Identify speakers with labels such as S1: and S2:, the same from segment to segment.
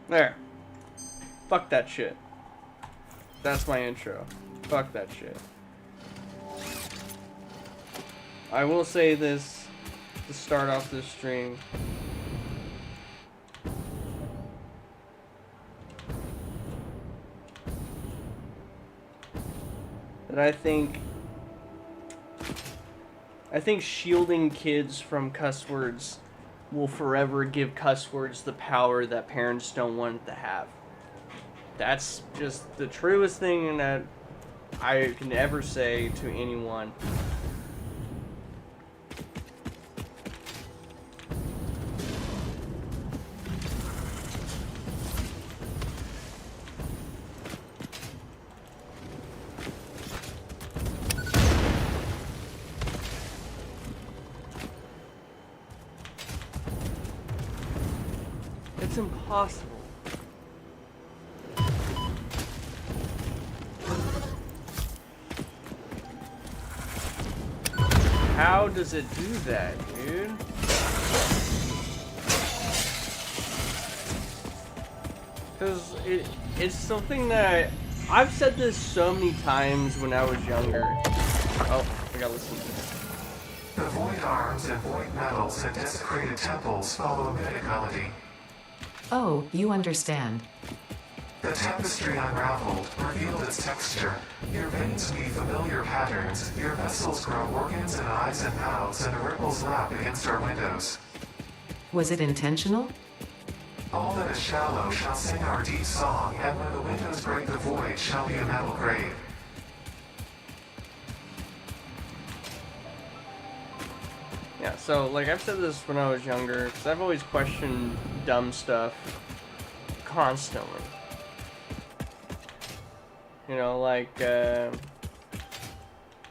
S1: There. Fuck that shit. That's my intro. Fuck that shit. I will say this to start off this stream. That I think shielding kids from cuss words will forever give cuss words the power that parents don't want it to have. That's just the truest thing that I can ever say to anyone. It's impossible. How does it do that, dude? Because it's something that I've said this so many times when I was younger. Oh, I gotta listen to this.
S2: The void arms and void metals that desecrated temples follow a Vedic melody.
S3: Oh, you understand.
S2: The tapestry unraveled, revealed its texture. Your veins weave familiar patterns. Your vessels grow organs and eyes and mouths, and the ripples lap against our windows.
S3: Was it intentional?
S2: All that is shallow shall sing our deep song, and when the windows break the void shall be a metal grave.
S1: Yeah, so, like, I've said this when I was younger, because I've always questioned dumb stuff constantly. You know, like,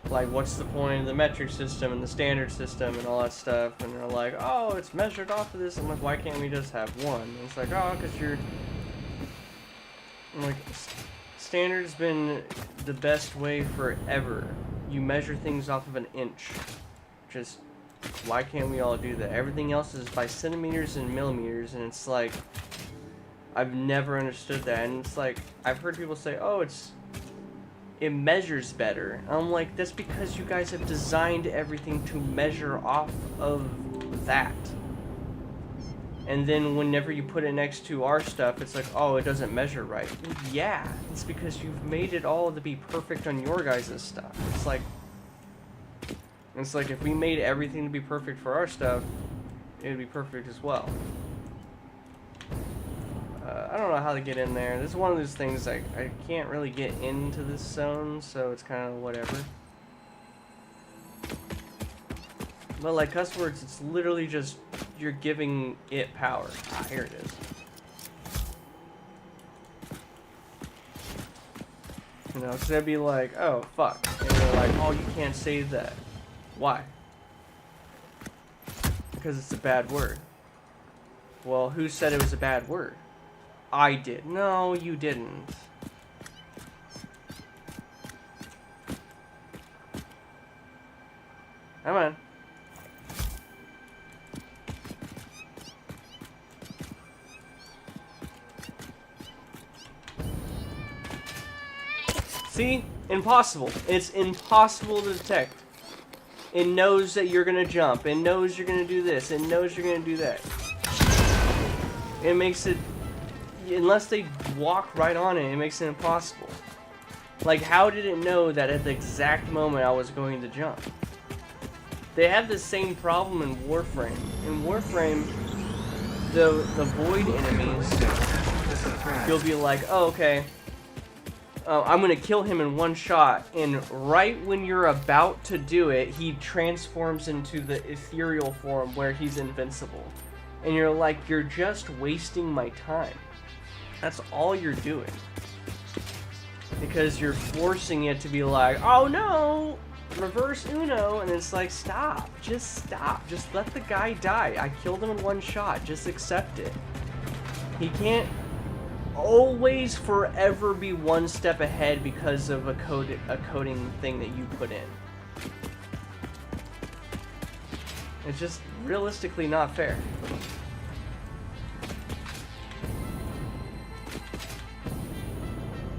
S1: what's the point of the metric system and the standard system and all that stuff? And they're like, oh, it's measured off of this. I'm like, why can't we just have one? And it's like, oh, because I'm like, standard's been the best way forever. You measure things off of an inch. Just, why can't we all do that? Everything else is by centimeters and millimeters, and it's like, I've never understood that. And it's like, I've heard people say, oh, it measures better. I'm like, that's because you guys have designed everything to measure off of that. And then whenever you put it next to our stuff, it's like, oh, it doesn't measure right. Yeah, it's because you've made it all to be perfect on your guys' stuff. It's like if we made everything to be perfect for our stuff, it would be perfect as well. I don't know how to get in there. This is one of those things I can't really get into this zone, so it's kind of whatever. But like cuss words, it's literally just you're giving it power. Ah, here it is. You know, because they'd be like, oh, fuck. And they're like, oh, you can't say that. Why? Because it's a bad word. Well, who said it was a bad word? I did. No, you didn't. Come on. See? Impossible. It's impossible to detect. It knows that you're gonna jump. It knows you're gonna do this. It knows you're gonna do that. It makes it... Unless they walk right on it, it makes it impossible. Like, how did it know that at the exact moment I was going to jump? They have the same problem in Warframe. In Warframe, the void enemies, you'll be like, oh, okay, I'm gonna kill him in one shot, and right when you're about to do it, he transforms into the ethereal form where he's invincible. And you're like, you're just wasting my time. That's all you're doing. Because you're forcing it to be like, oh no, reverse Uno, and it's like, stop, just let the guy die. I killed him in one shot, just accept it. He can't always forever be one step ahead because of a coding thing that you put in. It's just realistically not fair.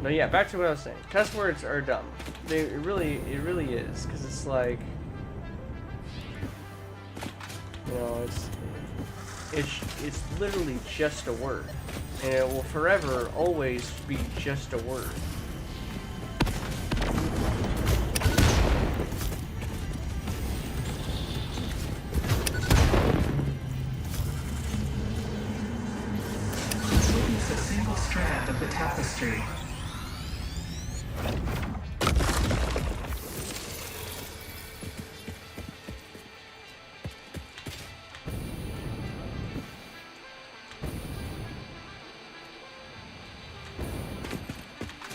S1: But yeah, back to what I was saying. Cuss words are dumb. It really is, because it's like, you know, it's literally just a word, and it will forever, always be just a word.
S2: Witness a single strand of the tapestry.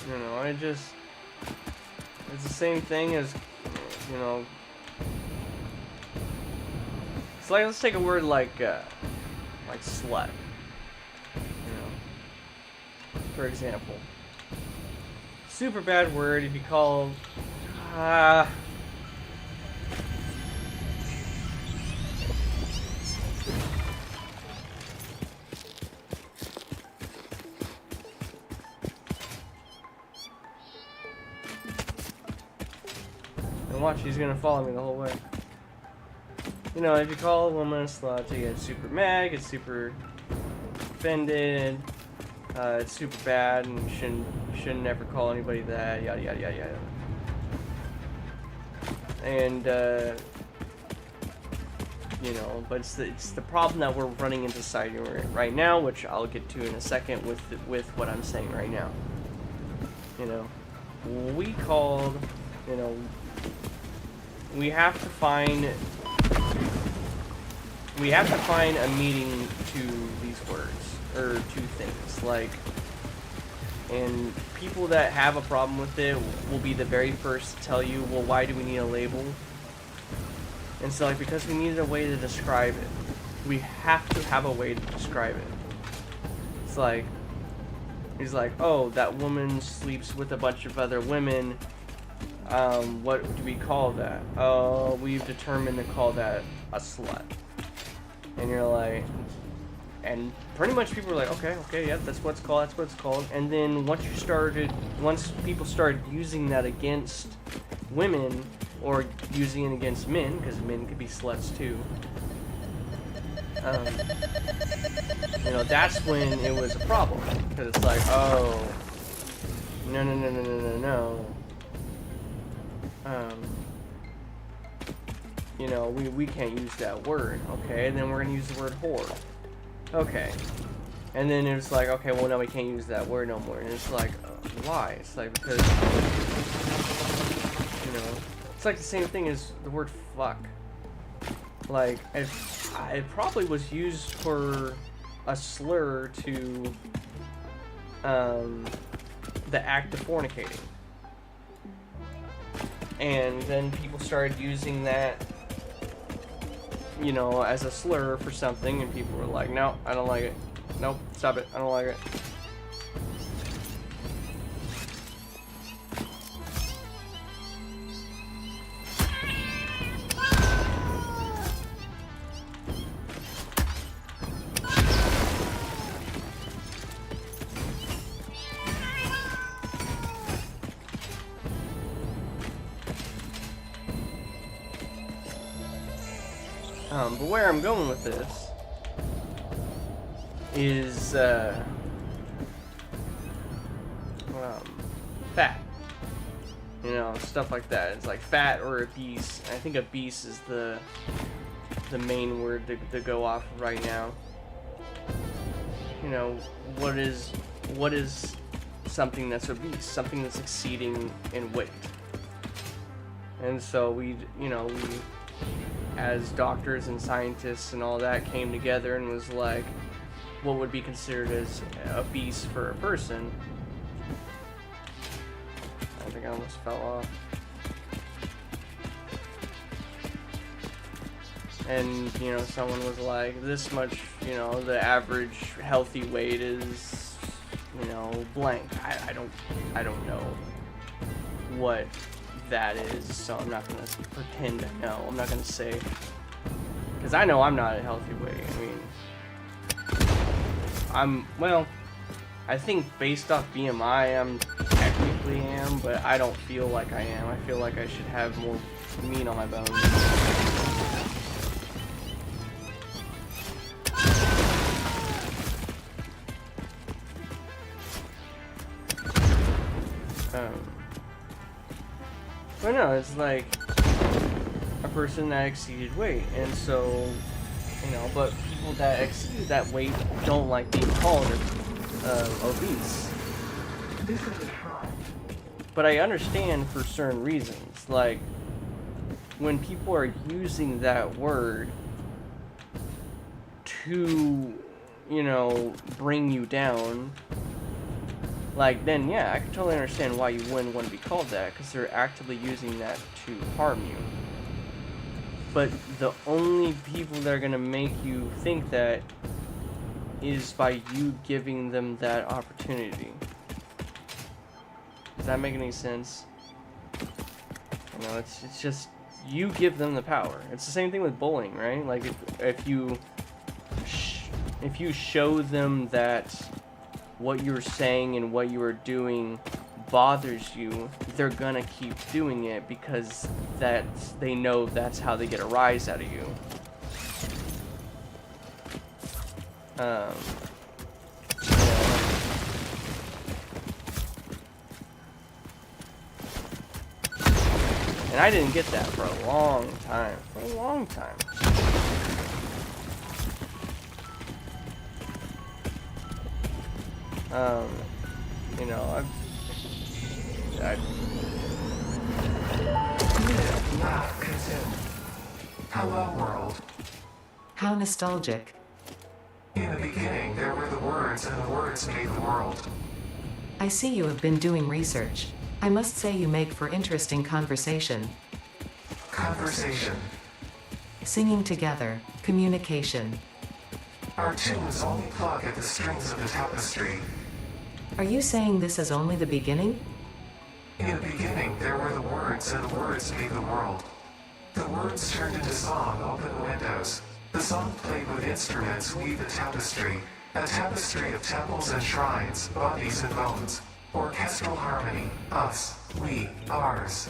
S1: You know, it's the same thing as, you know, it's like, let's take a word like slut, you know, for example. Super bad word if you call, and watch, he's gonna follow me the whole way. You know, if you call a woman a slut, you get super mad, get super offended, it's super bad, and you shouldn't never call anybody that, yada yada yada yada. And you know, but it's the problem that we're running into society right now, which I'll get to in a second with what I'm saying right now. You know, we called, you know, we have to find a meaning to these words, or to things, like, and people that have a problem with it will be the very first to tell you, well, why do we need a label? And so, like, because we needed a way to describe it. We have to have a way to describe it. It's like, he's like, oh, that woman sleeps with a bunch of other women. What do we call that? Oh, we've determined to call that a slut. And you're like, and pretty much people are like, okay, yeah, that's what it's called. And then once people started using that against women, or using it against men, because men could be sluts too, you know, that's when it was a problem. Because it's like, oh, no. You know, we can't use that word, okay? And then we're gonna use the word whore, okay? And then it's like, okay, well, no, we can't use that word no more. And it's like, why? It's like, because, you know, it's like the same thing as the word fuck. Like, it probably was used for a slur to the act of fornicating. And then people started using that, you know, as a slur for something, and people were like, no, I don't like it. Nope, stop it, I don't like it. But where I'm going with this is fat. You know, stuff like that. It's like fat or obese. I think obese is the main word to go off right now. You know, what is something that's obese? Something that's exceeding in weight. And so we as doctors and scientists and all that came together and was like, what would be considered as obese for a person? I think I almost fell off. And, you know, someone was like, this much, you know, the average healthy weight is, you know, blank. I don't know what that is, so I'm not gonna pretend to know. I'm not gonna say, because I know I'm not a healthy weight. I mean, I think based off BMI, I'm technically am, but I don't feel like I am. I feel like I should have more meat on my bones. But no, it's like a person that exceeded weight, and so, you know, but people that exceeded that weight don't like being called obese. But I understand for certain reasons, like when people are using that word to, you know, bring you down, like, then yeah, I can totally understand why you wouldn't want to be called that, because they're actively using that to harm you. But the only people that are going to make you think that is by you giving them that opportunity. Does that make any sense? You know, it's just, you give them the power. It's the same thing with bullying, right? Like, if you show them that what you're saying and what you are doing bothers you, they're gonna keep doing it because they know that's how they get a rise out of you. And I didn't get that for a long time. For a long time. You know,
S2: Hello, world.
S3: How nostalgic.
S2: In the beginning, there were the words, and the words made the world.
S3: I see you have been doing research. I must say you make for interesting conversation.
S2: Conversation.
S3: Singing together, communication.
S2: Our tunes only plug at the strings of the tapestry.
S3: Are you saying this is only the beginning?
S2: In the beginning, there were the words, and the words made the world. The words turned into song, open the windows. The song played with instruments, weave a tapestry of temples and shrines, bodies and bones. Orchestral harmony, us, we, ours.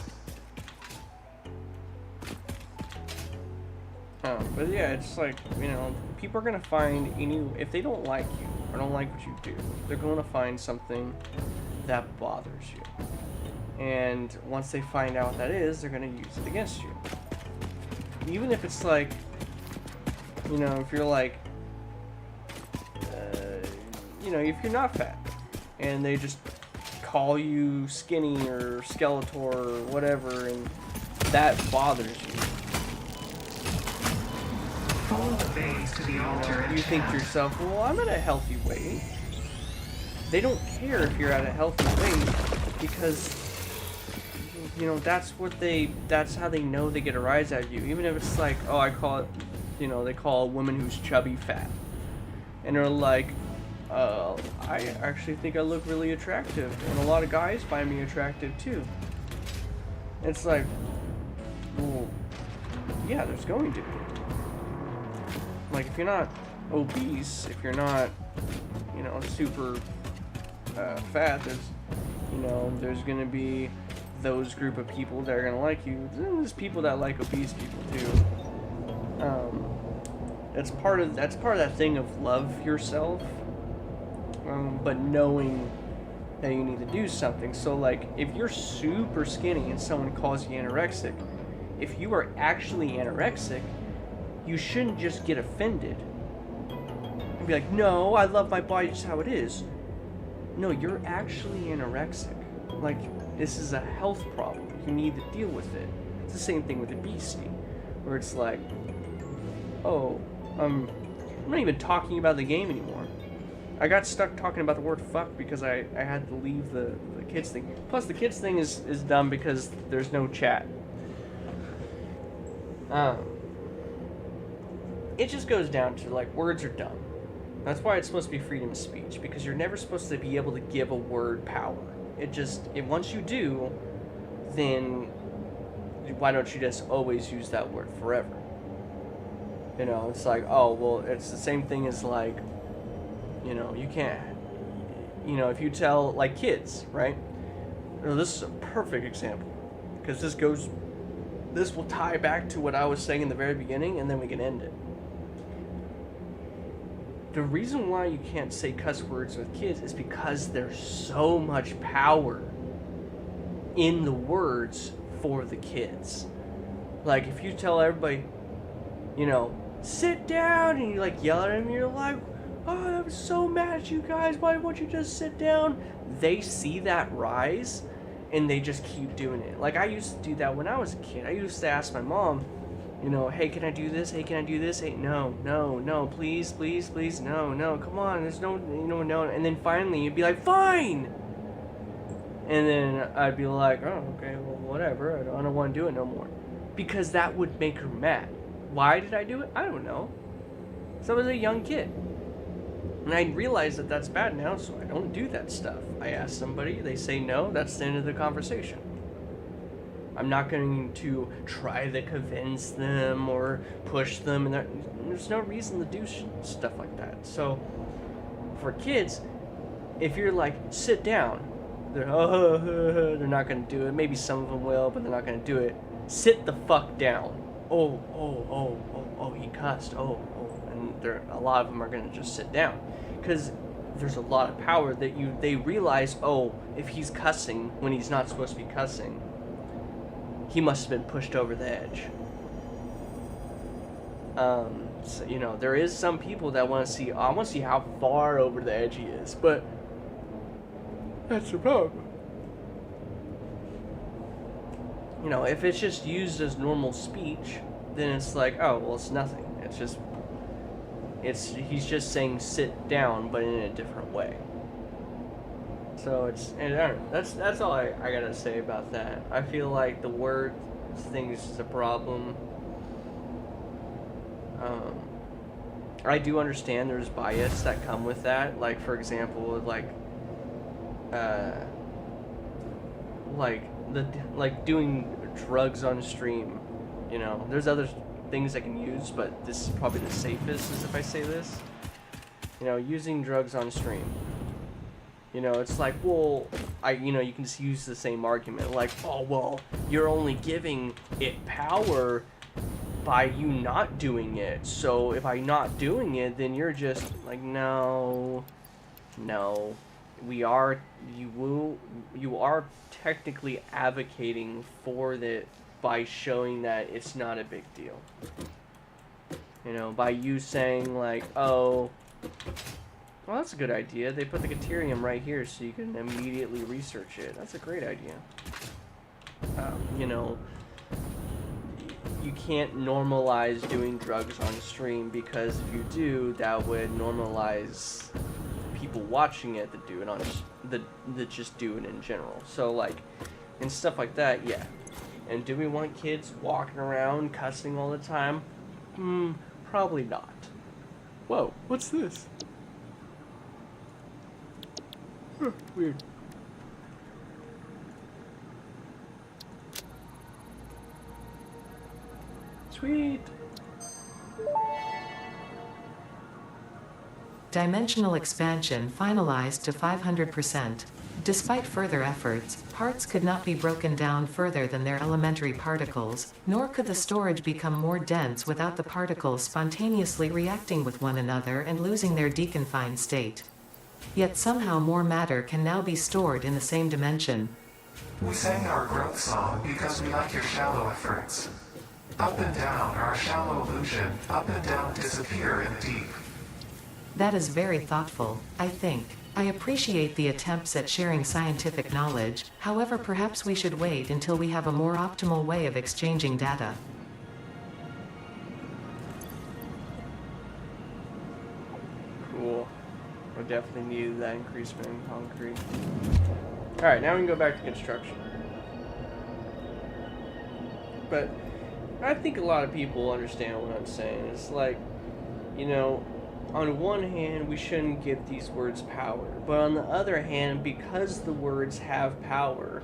S1: But yeah, it's like, you know, people are gonna find if they don't like you or don't like what you do, they're gonna find something that bothers you. And once they find out what that is, they're gonna use it against you. Even if it's like, you know, if you're like, you know, if you're not fat, and they just call you skinny or Skeletor or whatever, and that bothers you.
S2: Follow the veins to the altar.
S1: You think to yourself, well, I'm at a healthy weight. They don't care if you're at a healthy weight because, you know, that's how they know they get a rise out of you. Even if it's like, oh, I call it, you know, they call a woman who's chubby fat. And they're like, I actually think I look really attractive. And a lot of guys find me attractive too. It's like, well, yeah, there's going to be. Like, if you're not obese, if you're not, you know, super fat, there's gonna be those group of people that are gonna like you. There's people that like obese people too. That's part of that thing of love yourself, but knowing that you need to do something. So like, if you're super skinny and someone calls you anorexic, if you are actually anorexic, you shouldn't just get offended and be like, no, I love my body just how it is. No, you're actually anorexic. Like, this is a health problem. You need to deal with it. It's the same thing with obesity, where it's like, oh, I'm not even talking about the game anymore. I got stuck talking about the word fuck because I had to leave the kids thing. Plus, the kids thing is dumb because there's no chat. It just goes down to, like, words are dumb. That's why it's supposed to be freedom of speech, because you're never supposed to be able to give a word power. Once you do, then why don't you just always use that word forever? You know, it's like, oh, well, it's the same thing as, like, you know, you can't, you know, if you tell, like, kids, right? This is a perfect example, because this will tie back to what I was saying in the very beginning, and then we can end it. The reason why you can't say cuss words with kids is because there's so much power in the words for the kids. Like, if you tell everybody, you know, sit down, and you, like, yell at them, you're like, oh, I'm so mad at you guys, why won't you just sit down? They see that rise, and they just keep doing it. Like, I used to do that when I was a kid. I used to ask my mom, you know, hey, can I do this? Hey, can I do this? Hey, no, please, no, come on, there's no, no. And then finally, you'd be like, fine! And then I'd be like, oh, okay, well, whatever, I don't want to do it no more. Because that would make her mad. Why did I do it? I don't know. So I was a young kid. And I realized that that's bad now, so I don't do that stuff. I ask somebody, they say no, that's the end of the conversation. I'm not going to try to convince them or push them, and there's no reason to do stuff like that. So, for kids, if you're like, sit down, they're not going to do it. Maybe some of them will, but they're not going to do it. Sit the fuck down. Oh, he cussed. Oh. And a lot of them are going to just sit down. Because there's a lot of power that they realize, oh, if he's cussing when he's not supposed to be cussing, he must have been pushed over the edge. So, you know, there is some people that want to see, I want to see how far over the edge he is, but that's the problem. You know, if it's just used as normal speech, then it's like, oh, well, it's nothing. He's just saying sit down, but in a different way. So and I don't know, that's all I gotta say about that. I feel like the word thing is just a problem. I do understand there's bias that come with that. Like, for example, like doing drugs on stream. You know, there's other things I can use, but this is probably the safest, is if I say this. You know, using drugs on stream. You know, it's like, well, you can just use the same argument, like, oh, well, you're only giving it power by you not doing it. So if I'm not doing it, then you're just like, no, you are technically advocating for it by showing that it's not a big deal. You know, by you saying like, oh, well, that's a good idea. They put the deuterium right here so you can immediately research it. That's a great idea. You know, you can't normalize doing drugs on stream, because if you do, that would normalize people watching it that do it that just do it in general. So like, and stuff like that, yeah. And do we want kids walking around cussing all the time? Probably not. Whoa, what's this? Weird. Sweet.
S3: Dimensional expansion finalized to 500%. Despite further efforts, parts could not be broken down further than their elementary particles, nor could the storage become more dense without the particles spontaneously reacting with one another and losing their deconfined state. Yet somehow more matter can now be stored in the same dimension.
S2: We sang our growth song because we like your shallow efforts. Up and down our shallow illusion, up and down disappear in the deep.
S3: That is very thoughtful, I think. I appreciate the attempts at sharing scientific knowledge, however perhaps we should wait until we have a more optimal way of exchanging data.
S1: Cool. I definitely needed that increasement in concrete. Alright, now we can go back to construction. But I think a lot of people understand what I'm saying. It's like, you know, on one hand, we shouldn't give these words power. But on the other hand, because the words have power,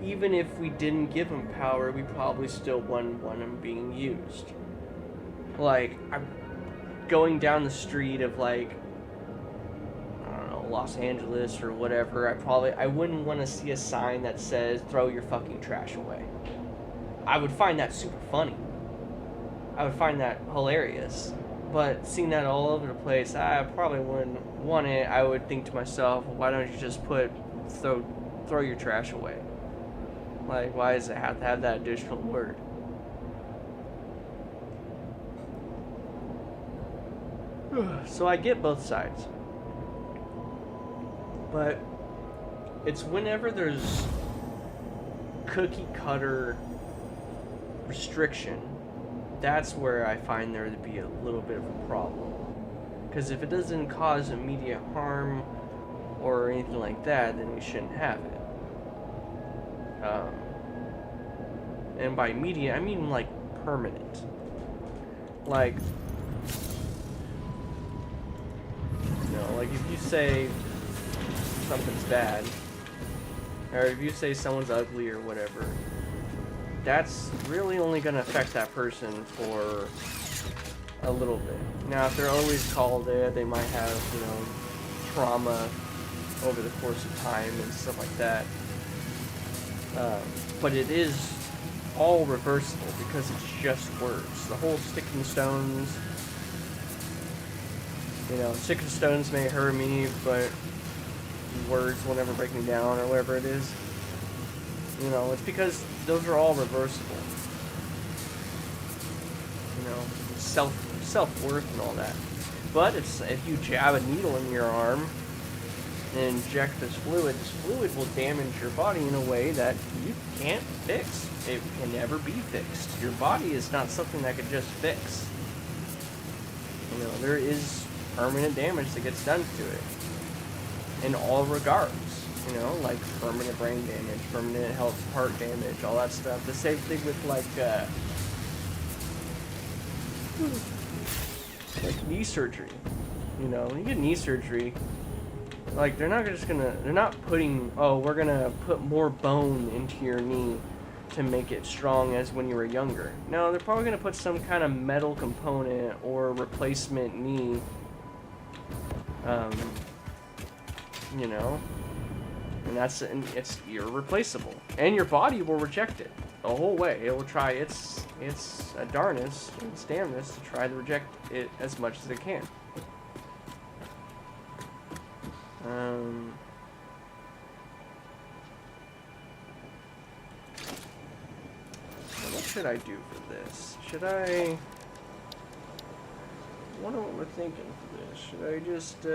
S1: even if we didn't give them power, we probably still wouldn't want them being used. Like, I'm going down the street of, like, I don't know, Los Angeles or whatever, I wouldn't want to see a sign that says throw your fucking trash away. I would find that super funny. I would find that hilarious. But seeing that all over the place, I probably wouldn't want it. I would think to myself, well, why don't you just throw your trash away? Like, why does it have to have that additional word? So I get both sides. But it's whenever there's cookie cutter restriction, that's where I find there to be a little bit of a problem. Because if it doesn't cause immediate harm or anything like that, then we shouldn't have it. And by immediate, I mean like permanent. Like, you know, like if you say something's bad, or if you say someone's ugly or whatever, that's really only going to affect that person for a little bit. Now, if they're always called it, they might have, you know, trauma over the course of time and stuff like that. But it is all reversible because it's just words. The whole stick and stones, you know, stick and stones may hurt me, but words will never break me down, or whatever it is. You know, it's because those are all reversible. You know, self-worth and all that. But if you jab a needle in your arm and inject this fluid will damage your body in a way that you can't fix. It can never be fixed. Your body is not something that could just fix. You know, there is permanent damage that gets done to it. In all regards. You know, like permanent brain damage, permanent heart damage, all that stuff. The same thing with like knee surgery. You know, when you get knee surgery, like they're not putting, oh, we're gonna put more bone into your knee to make it strong as when you were younger. No, they're probably gonna put some kind of metal component or replacement knee. You know. And it's irreplaceable. And your body will reject it the whole way. It will try its darnest, its damnedest to try to reject it as much as it can. So what should I do for this? Should I... I wonder what we're thinking for this. Should I just,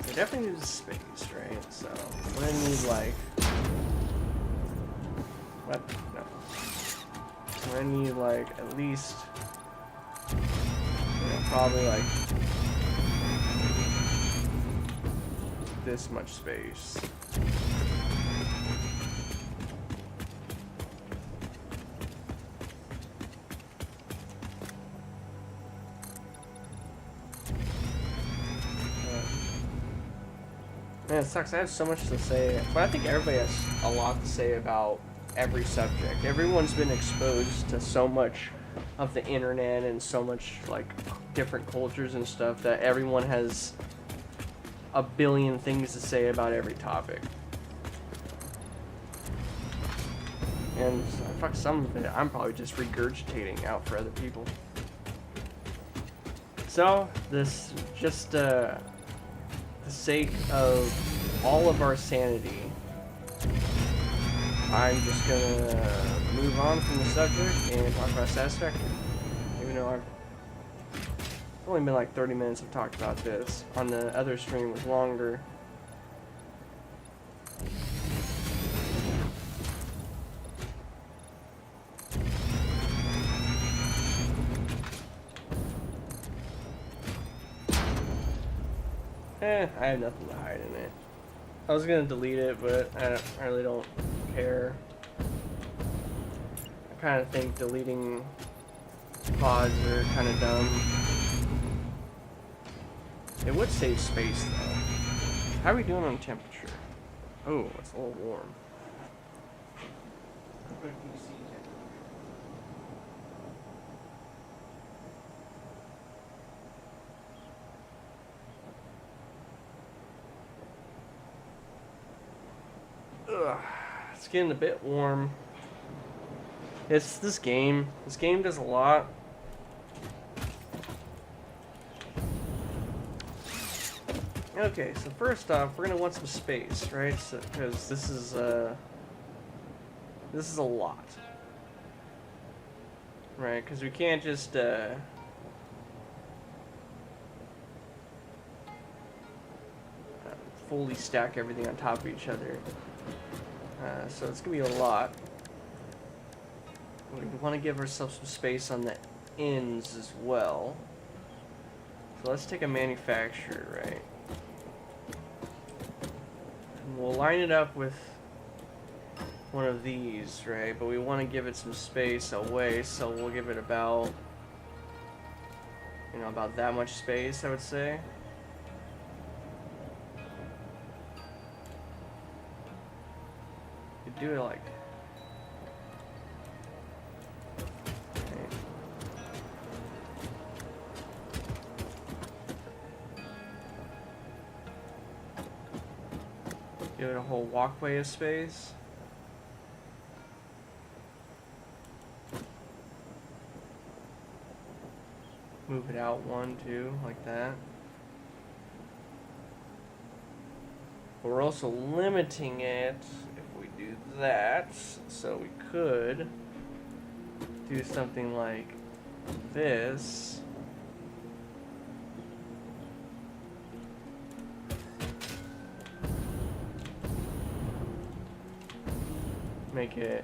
S1: I definitely need a space, right? So I'm gonna need like what? No. I'm gonna need like at least, you know, probably like this much space. Man, it sucks. I have so much to say, but I think everybody has a lot to say about every subject. Everyone's been exposed to so much of the internet and so much like different cultures and stuff that everyone has a billion things to say about every topic. And fuck, some of it I'm probably just regurgitating out for other people. So this just the sake of all of our sanity, I'm just gonna move on from the subject and talk about Satisfactory. Even though it's only been like 30 minutes I've talked about this. On the other stream was longer. I have nothing to hide in it. I was gonna delete it, but I really don't care. I kind of think deleting pods are kind of dumb. It would save space though. How are we doing on temperature? Oh, it's a little warm. Ugh, it's getting a bit warm. It's this game. This game does a lot. Okay, so first off, we're gonna want some space, right? So, because this is a lot, right? Because we can't just fully stack everything on top of each other. So it's gonna be a lot. We want to give ourselves some space on the ends as well. So let's take a manufacturer, right? And we'll line it up with one of these, right? But we want to give it some space away, so we'll give it about, you know, about that much space, I would say. You do it like, give it a whole walkway of space. Move it out 1, 2, like that. But we're also limiting it if we do that, so we could do something like this. Make it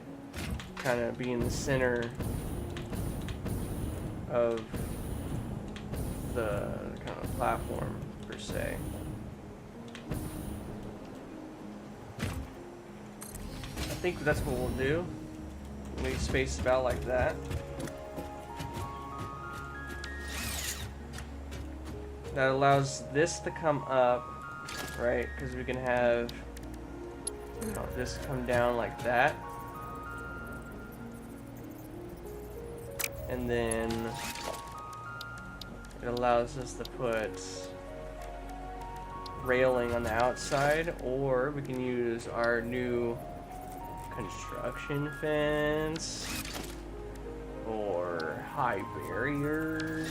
S1: kind of be in the center of the kind of platform, per se. I think that's what we'll do. Leave space about like that. That allows this to come up, right? Because we can have, you know, this come down like that. And then it allows us to put railing on the outside, or we can use our new construction fence or high barriers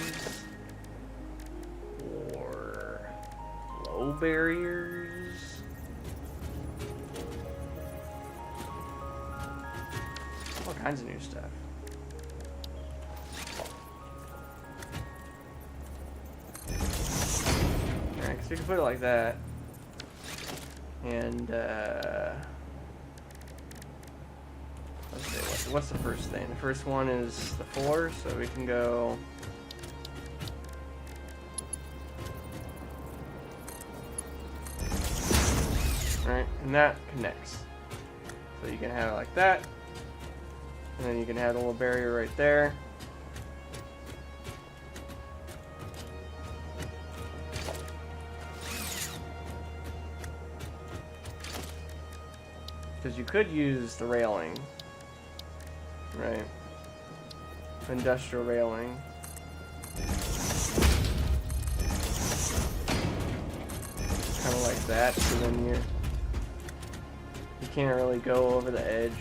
S1: or low barriers. All kinds of new stuff. Alright, so we can put it like that. And let's see, what's the first thing? The first one is the floor, so we can go right, and that connects. So you can have it like that, and then you can have a little barrier right there. Because you could use the railing, right? Industrial railing. Kind of like that, so then you can't really go over the edge.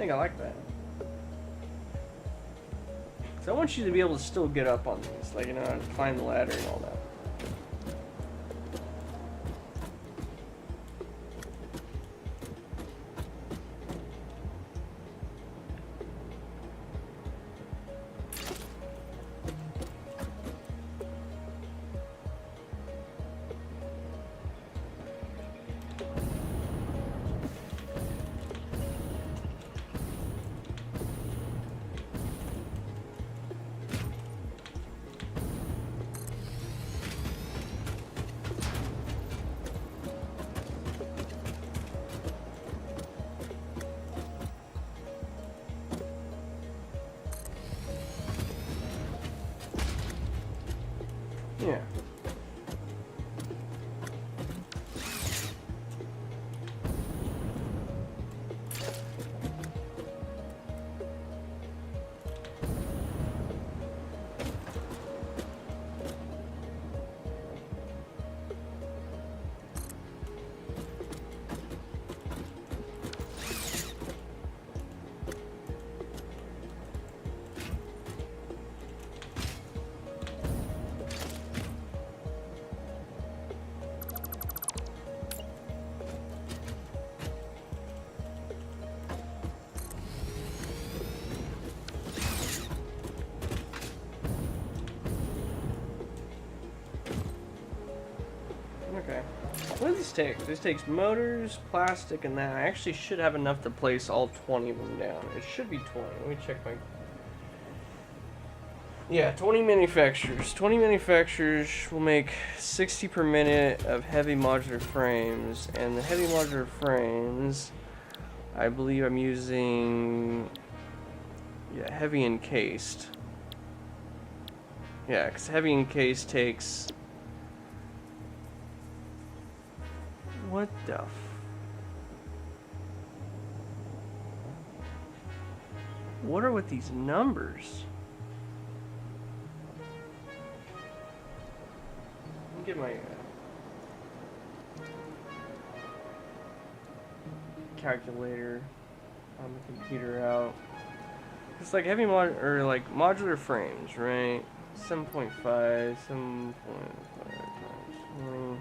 S1: think I like that. So I want you to be able to still get up on these, like, you know, climb the ladder and all that. Yeah. Okay. What do these take? This takes motors, plastic, and that. I actually should have enough to place all 20 of them down. It should be 20. Let me check my... Yeah, 20 manufacturers. 20 manufacturers will make 60 per minute of heavy modular frames. And the heavy modular frames, I believe I'm using... Yeah, heavy encased. Yeah, because heavy encased takes... What the f... What are with these numbers? Let me get my calculator on the computer out. It's like heavy or like modular frames, right? 7.5, 7.5 times 20.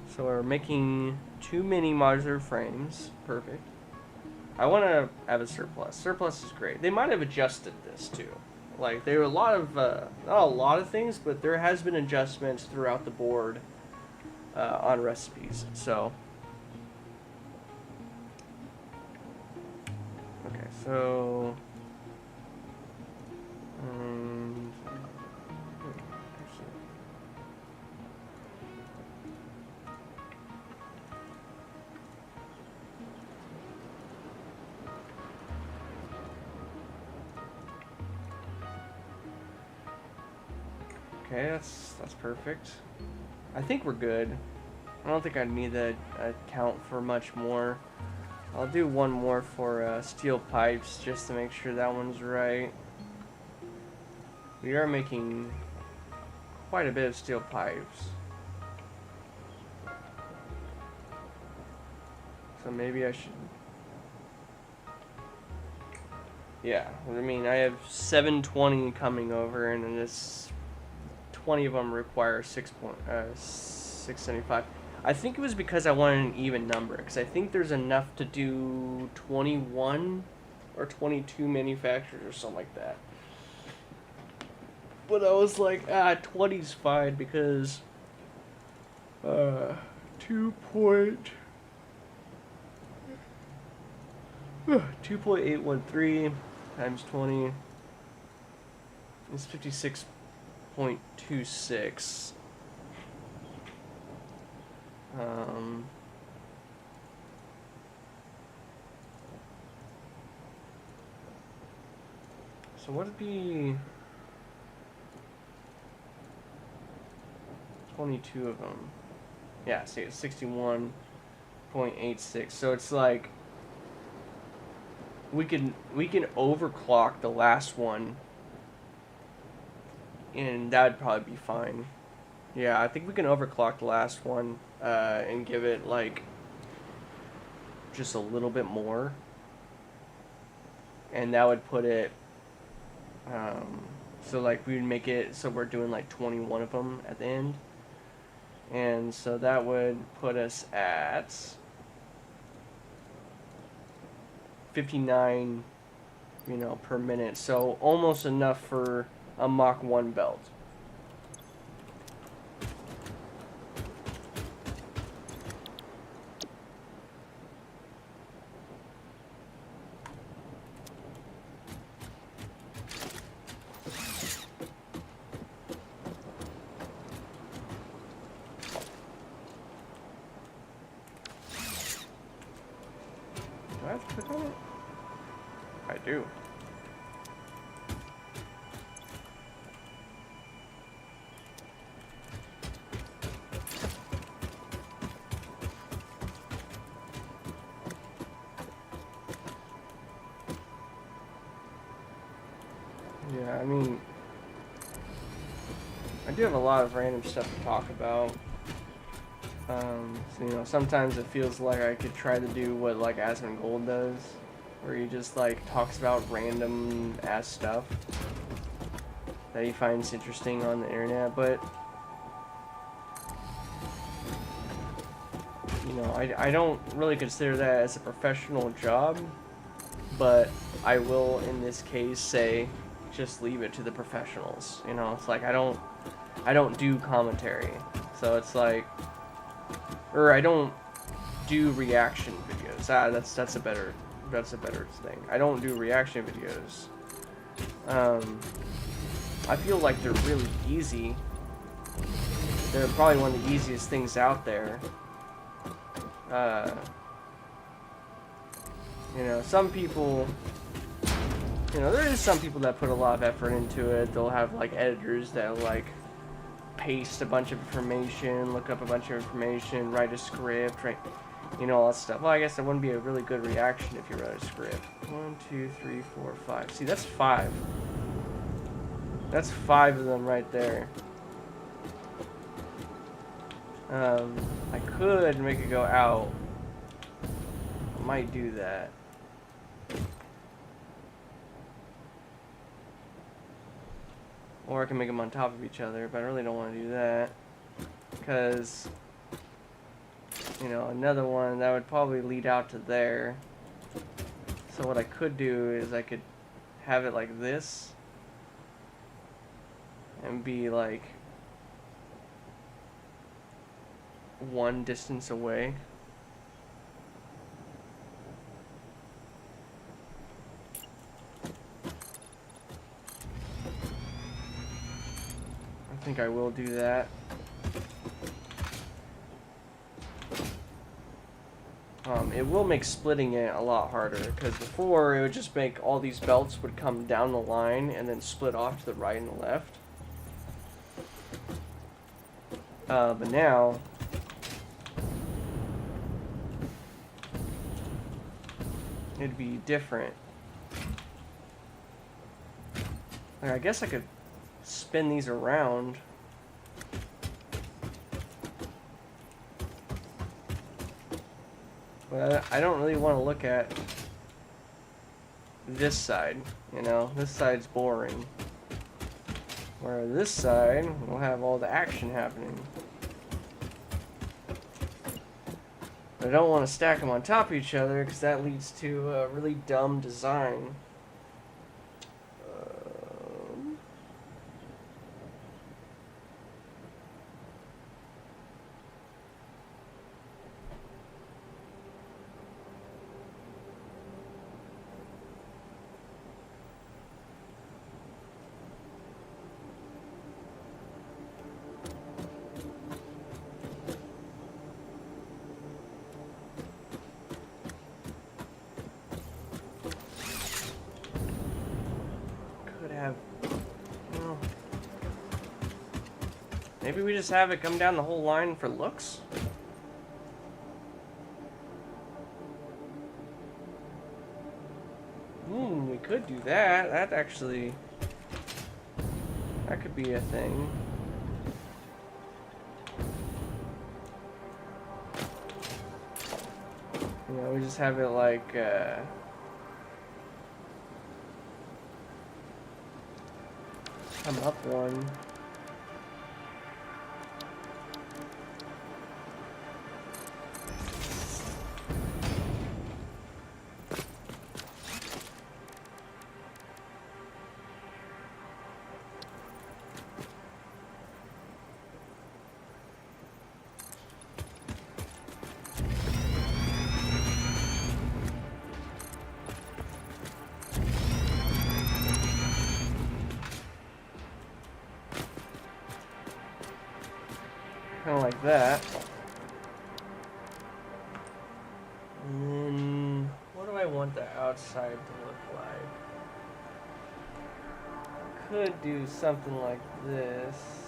S1: So we're making 2 mini modular frames. Perfect. I want to have a surplus. Surplus is great. They might have adjusted this too. Like there were a lot of, not a lot of things, but there has been adjustments throughout the board on recipes. So, okay, so, okay, that's perfect. I think we're good. I don't think I need to account for much more. I'll do one more for steel pipes just to make sure that one's right. We are making quite a bit of steel pipes. So maybe I should... Yeah, I mean, I have 720 coming over, and then this 20 of them require 675. I think it was because I wanted an even number, because I think there's enough to do 21 or 22 manufacturers or something like that. But I was like, 20's fine, because 2.813 times 20 is 56.26. So what would be 22 of them? Yeah, see, it's 61.86. So it's like we can overclock the last one, and that would probably be fine. Yeah, I think we can overclock the last one and give it like just a little bit more, and that would put it so like we would make it so we're doing like 21 of them at the end, and so that would put us at 59, you know, per minute, so almost enough for a Mach 1 belt. Do I have to click on it? I do. Yeah, I mean, I do have a lot of random stuff to talk about. So, you know, sometimes it feels like I could try to do what like Asmongold does, where he just like talks about random ass stuff that he finds interesting on the internet, but you know, I don't really consider that as a professional job, but I will in this case say just leave it to the professionals. You know, it's like I don't do commentary, so it's like, or I don't do reaction videos. That's a better thing. I don't do reaction videos. I feel like they're really easy. They're probably one of the easiest things out there. You know, some people, you know, there is some people that put a lot of effort into it. They'll have like editors that like paste a bunch of information, look up a bunch of information, write a script, right? You know, all that stuff. Well, I guess it wouldn't be a really good reaction if you wrote a script. 1, 2, 3, 4, 5. See, that's 5. That's 5 of them right there. I could make it go out. I might do that. Or I can make them on top of each other, but I really don't want to do that. Because, you know, another one, that would probably lead out to there. So what I could do is I could have it like this. And be like one distance away. I think I will do that. It will make splitting it a lot harder, because before it would just make all these belts would come down the line and then split off to the right and the left. But now it'd be different. Like, I guess I could spin these around. But I don't really want to look at this side, you know? This side's boring. Where this side will have all the action happening. But I don't want to stack them on top of each other, because that leads to a really dumb design. Maybe we just have it come down the whole line for looks? We could do that. That actually... that could be a thing. we just have it like, come up one. Kind of like that. And then, what do I want the outside to look like? Could do something like this.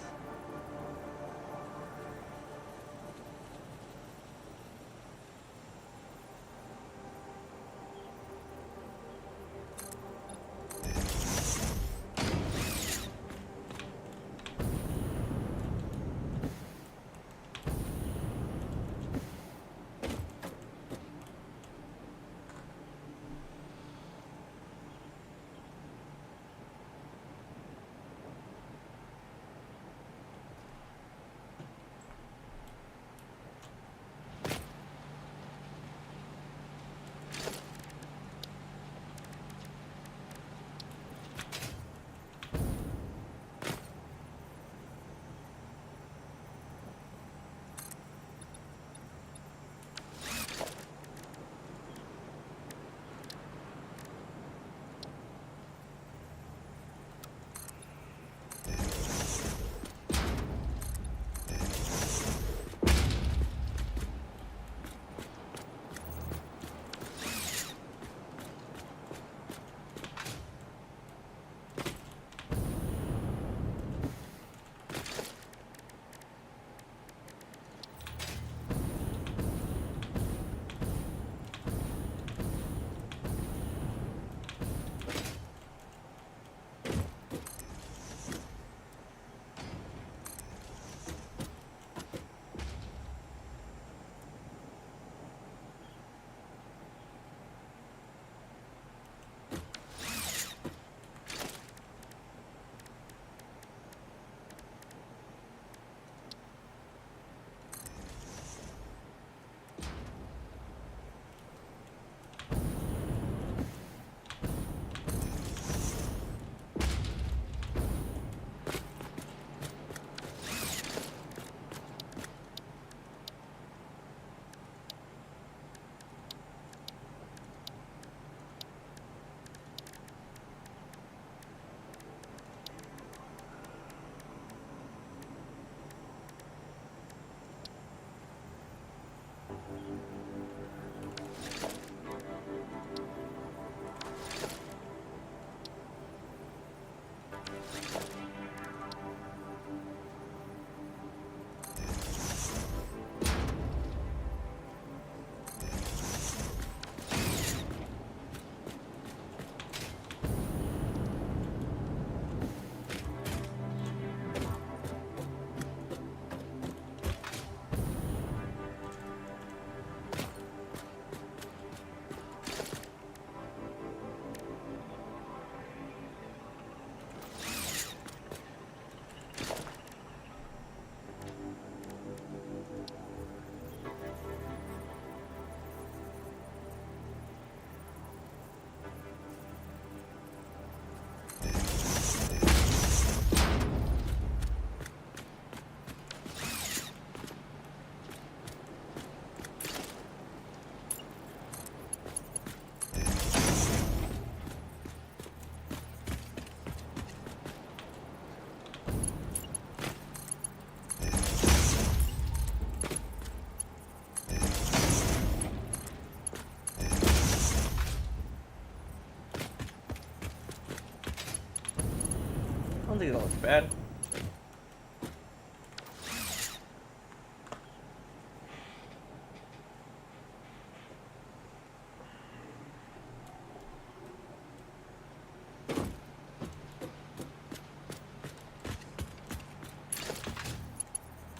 S1: don't think that looks bad.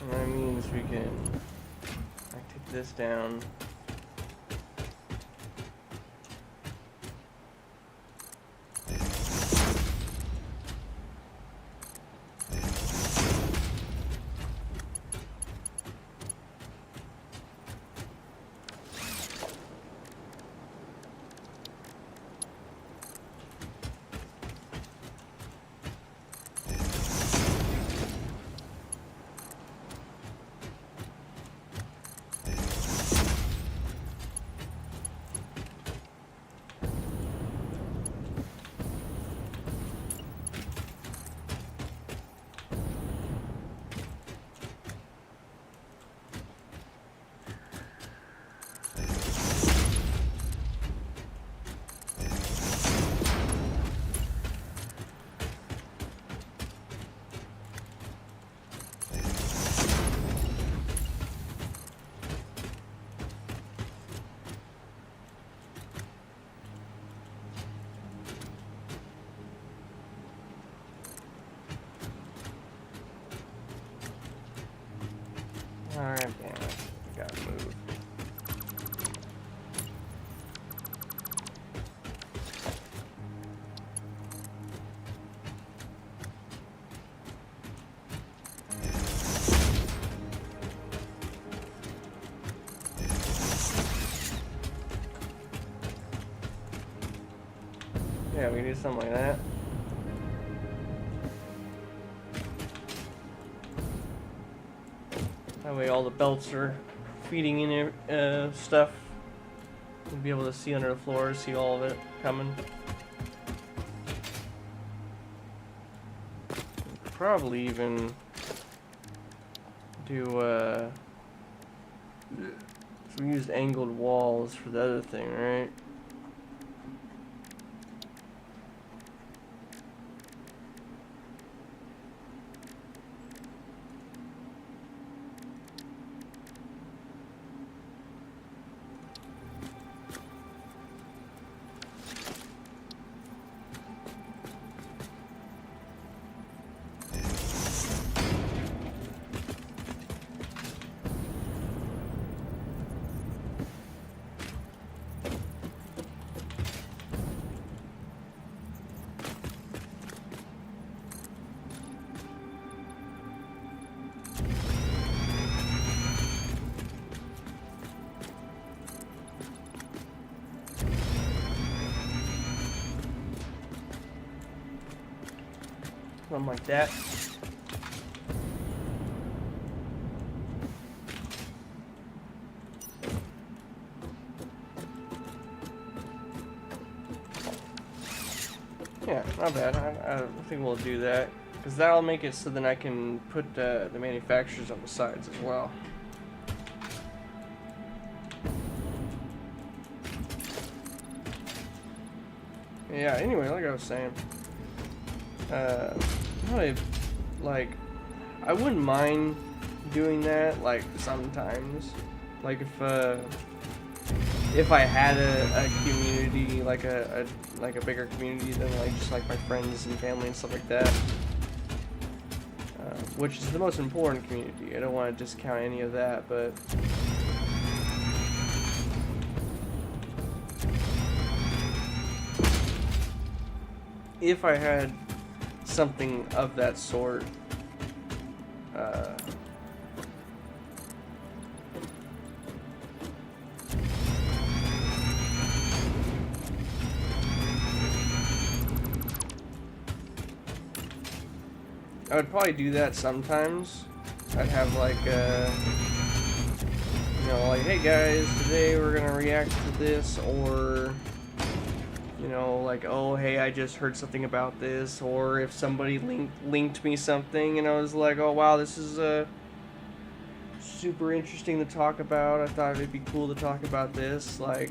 S1: And that means we can take this down. Yeah, we can do something like that. That way all the belts are feeding in stuff. You'll be able to see under the floor, see all of it coming. Probably even do, so we used angled walls for the other thing, right? Something like that. Yeah, not bad. I think we'll do that. Because that'll make it so then I can put the manufacturers on the sides as well. Yeah, anyway, like I was saying. Really, like, I wouldn't mind doing that, like, sometimes. Like, if I had a community, like a bigger community than, like, just, like, my friends and family and stuff like that. Which is the most important community. I don't want to discount any of that, but... if I had something of that sort, I would probably do that sometimes. I'd have like, you know, like, hey guys, today we're gonna react to this, or, you know, like, oh, hey, I just heard something about this, or if somebody linked me something, and I was like, oh, wow, this is super interesting to talk about. I thought it'd be cool to talk about this, like,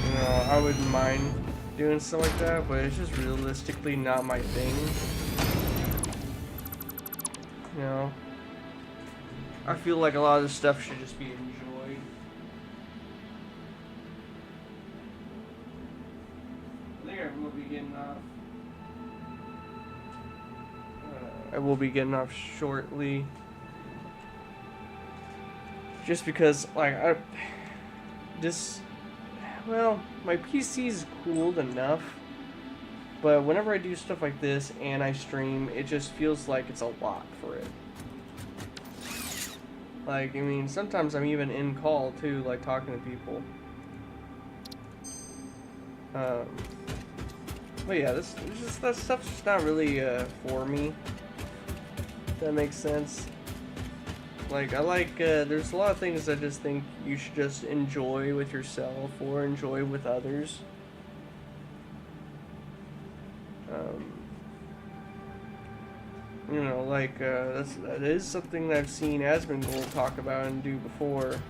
S1: you know, I wouldn't mind doing stuff like that, but it's just realistically not my thing. You know, I feel like a lot of this stuff should just be enjoyed. I think I will be getting off. I will be getting off shortly. Just because, like, well, my PC's cooled enough, but whenever I do stuff like this and I stream, it just feels like it's a lot for it. Like, I mean, sometimes I'm even in call too, like talking to people. But yeah, that stuff's just not really for me. If that makes sense. Like, I like, there's a lot of things I just think you should just enjoy with yourself or enjoy with others. You know, like, that is something that I've seen Asmongold talk about and do before. If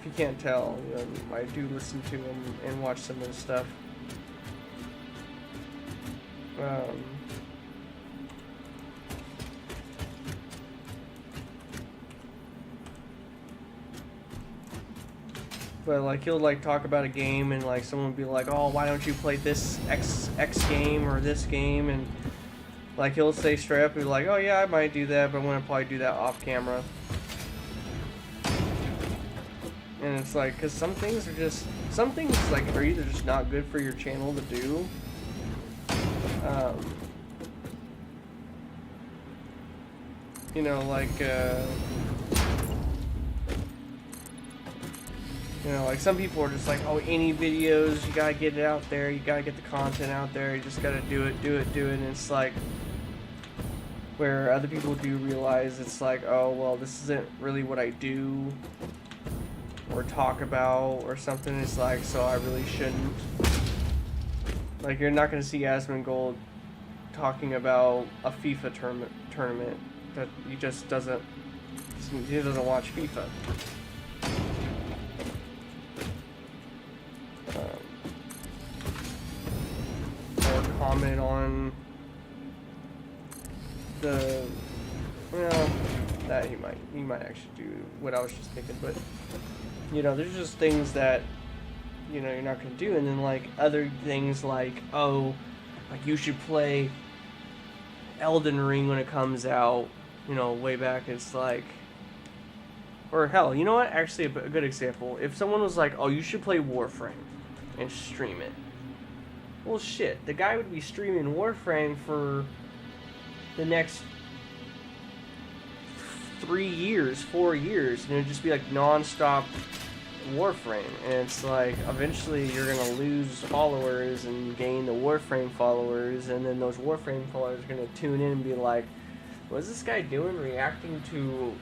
S1: you can't tell, you know, I do listen to him and watch some of his stuff. But like, he'll like talk about a game and like someone will be like, oh, why don't you play this X game or this game, and like he'll say straight up, he'll be like, oh yeah, I might do that, but I'm gonna probably do that off camera. And it's like, cause some things like are either just not good for your channel to do. You know, like You know, like some people are just like, oh, any videos, you gotta get it out there, you gotta get the content out there, you just gotta do it, and it's like, where other people do realize it's like, oh, well, this isn't really what I do, or talk about, or something, it's like, so I really shouldn't. Like, you're not gonna see Asmongold talking about a FIFA tournament that he just doesn't, he doesn't watch FIFA. Or comment on the, well, that he might actually do what I was just thinking, but you know, there's just things that, you know, you're not gonna do, and then like other things like, oh, like you should play Elden Ring when it comes out, you know, way back. It's like, or hell, you know what? Actually, a good example. If someone was like, oh, you should play Warframe and stream it. Well, shit, the guy would be streaming Warframe for the next 3 years, 4 years, and it would just be like non-stop Warframe. And it's like, eventually you're gonna lose followers and gain the Warframe followers, and then those Warframe followers are gonna tune in and be like, what's this guy doing reacting to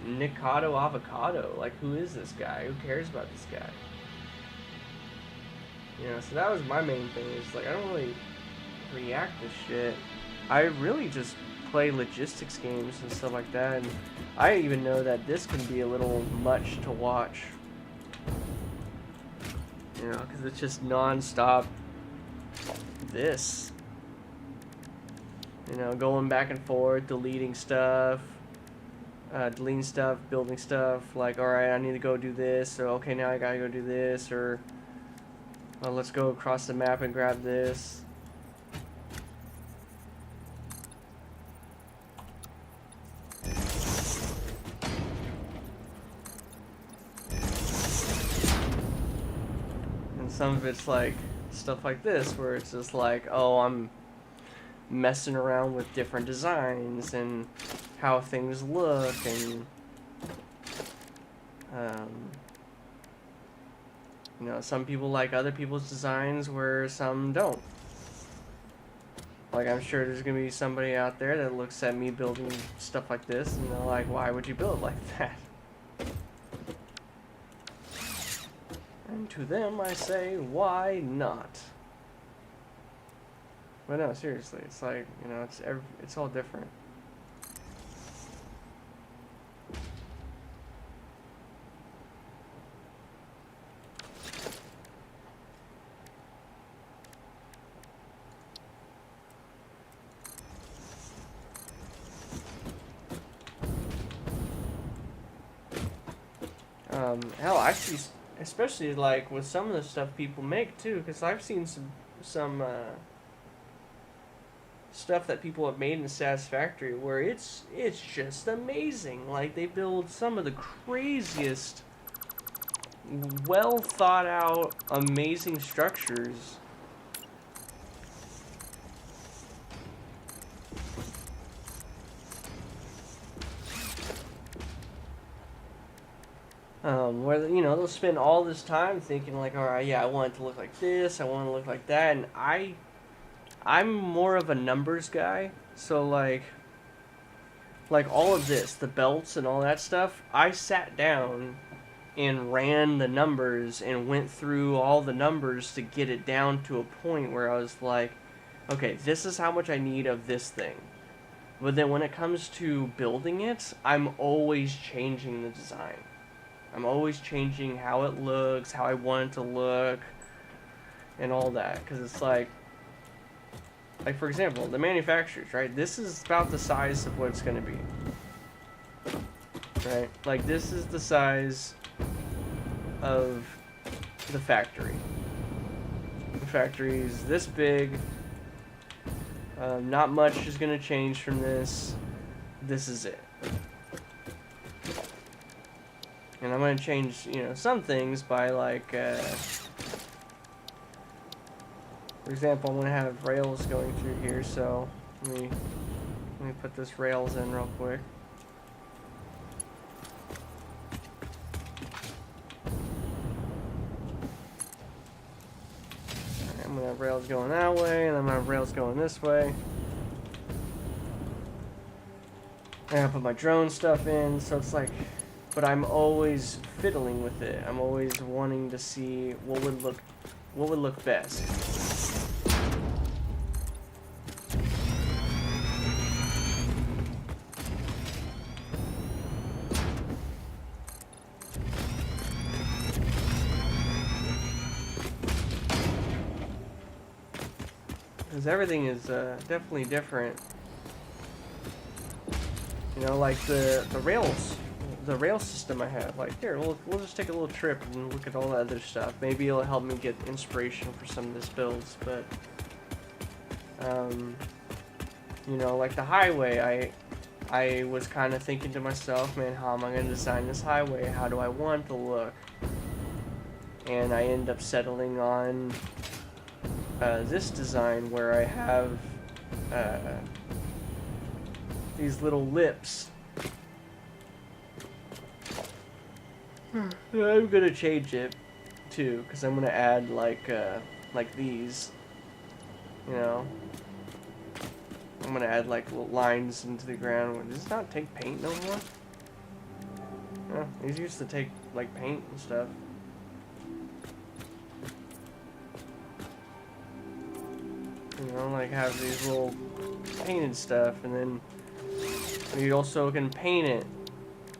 S1: Nikado Avocado? Like, who is this guy? Who cares about this guy? You know, so that was my main thing, is like, I don't really react to shit. I really just play logistics games and stuff like that, and I even know that this can be a little much to watch. You know, because it's just non-stop this. You know, going back and forth, deleting stuff, building stuff, like, alright, I need to go do this, or okay, now I gotta go do this, or let's go across the map and grab this. And some of it's like stuff like this, where it's just like, oh, I'm messing around with different designs and how things look, and you know, some people like other people's designs where some don't. Like, I'm sure there's gonna be somebody out there that looks at me building stuff like this and they're like, why would you build it like that? And to them I say, why not? But no, seriously, it's like, you know, it's all different. Hell, I see, especially like with some of the stuff people make too, because I've seen some stuff that people have made in Satisfactory where it's just amazing. Like, they build some of the craziest, well thought out, amazing structures. Where, you know, they'll spend all this time thinking like, alright, yeah, I want it to look like this, I want it to look like that, and I'm more of a numbers guy, so like all of this, the belts and all that stuff, I sat down and ran the numbers and went through all the numbers to get it down to a point where I was like, okay, this is how much I need of this thing. But then when it comes to building it, I'm always changing the design. I'm always changing how it looks, how I want it to look, and all that. Because it's like, for example, the manufacturers, right? This is about the size of what it's going to be. Right? Like, this is the size of the factory. The factory is this big. Not much is going to change from this. This is it. And I'm going to change, you know, some things by, like, for example, I'm going to have rails going through here, so let me put this rails in real quick. I'm gonna have rails going that way, and I'm gonna have rails going this way. I'm gonna put my drone stuff in, so it's like, but I'm always fiddling with it. I'm always wanting to see what would look best. Because everything is definitely different. You know, like the rail system I have. Like, here, we'll just take a little trip and look at all the other stuff. Maybe it'll help me get inspiration for some of this builds. But, you know, like the highway, I was kind of thinking to myself, man, how am I going to design this highway? How do I want it to look? And I end up settling on this design where I have these little lips. I'm gonna change it too, because I'm gonna add like these. You know, I'm gonna add like little lines into the ground. Does this not take paint no more? Oh, these used to take like paint and stuff. You know, like have these little painted stuff, and then you also can paint it,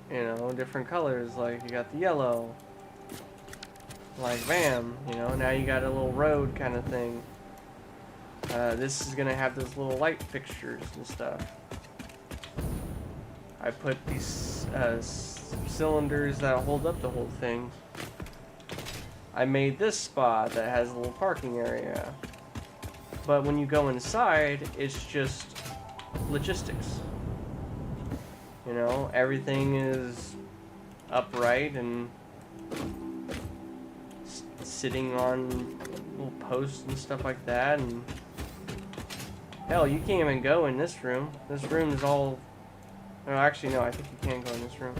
S1: you know, different colors. Like you got the yellow, like bam, you know, now you got a little road kind of thing. This is gonna have those little light fixtures and stuff. I put these cylinders that hold up the whole thing. I made this spot that has a little parking area. But when you go inside, it's just logistics. You know, everything is upright and sitting on little posts and stuff like that. And hell, you can't even go in this room. This room is all... Oh, actually, no, I think you can go in this room.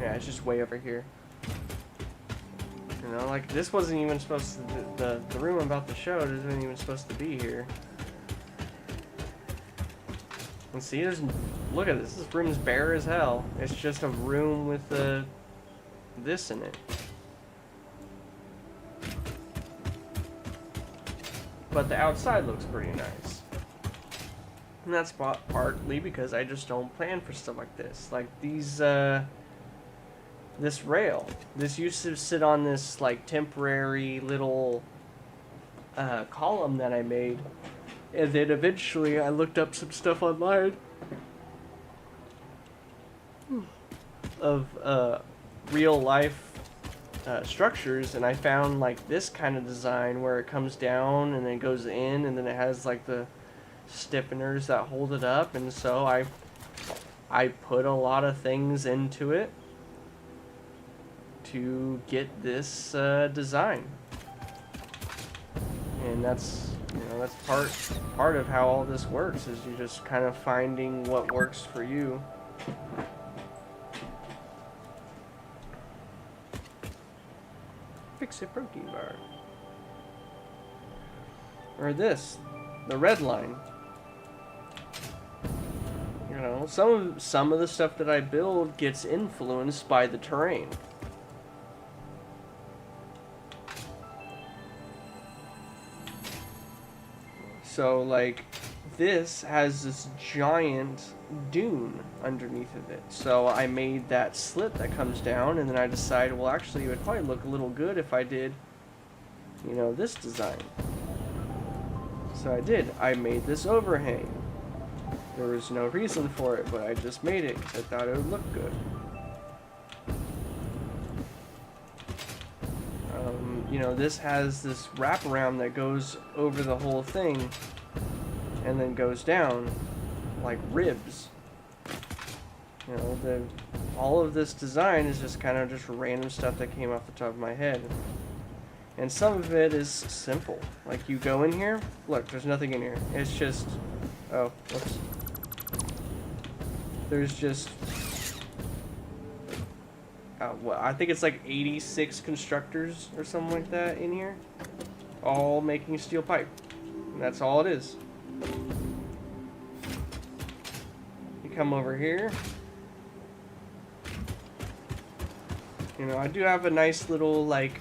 S1: Yeah, it's just way over here. You know, like, this wasn't even supposed to... The room I'm about to show isn't even supposed to be here. And see, there's... Look at this. This room's bare as hell. It's just a room with this in it. But the outside looks pretty nice. And that's partly because I just don't plan for stuff like this. Like, these, this rail. This used to sit on this, like, temporary little column that I made. And then eventually I looked up some stuff online of real life structures, and I found like this kind of design where it comes down and then it goes in, and then it has like the stiffeners that hold it up. And so I put a lot of things into it to get this design, and that's, you know, that's part of how all this works, is you just kind of finding what works for you. Fix a protein bar. Or this, the red line. You know, some of the stuff that I build gets influenced by the terrain. So, like, this has this giant dune underneath of it. So I made that slit that comes down, and then I decided, well, actually, it would probably look a little good if I did, you know, this design. So I did. I made this overhang. There was no reason for it, but I just made it because I thought it would look good. You know, this has this wraparound that goes over the whole thing and then goes down like ribs. You know, all of this design is just kind of just random stuff that came off the top of my head. And some of it is simple. Like, you go in here, look, there's nothing in here. It's just, oh, whoops. There's just Well, I think it's like 86 constructors or something like that in here, all making steel pipe. And that's all it is. You come over here. You know, I do have a nice little like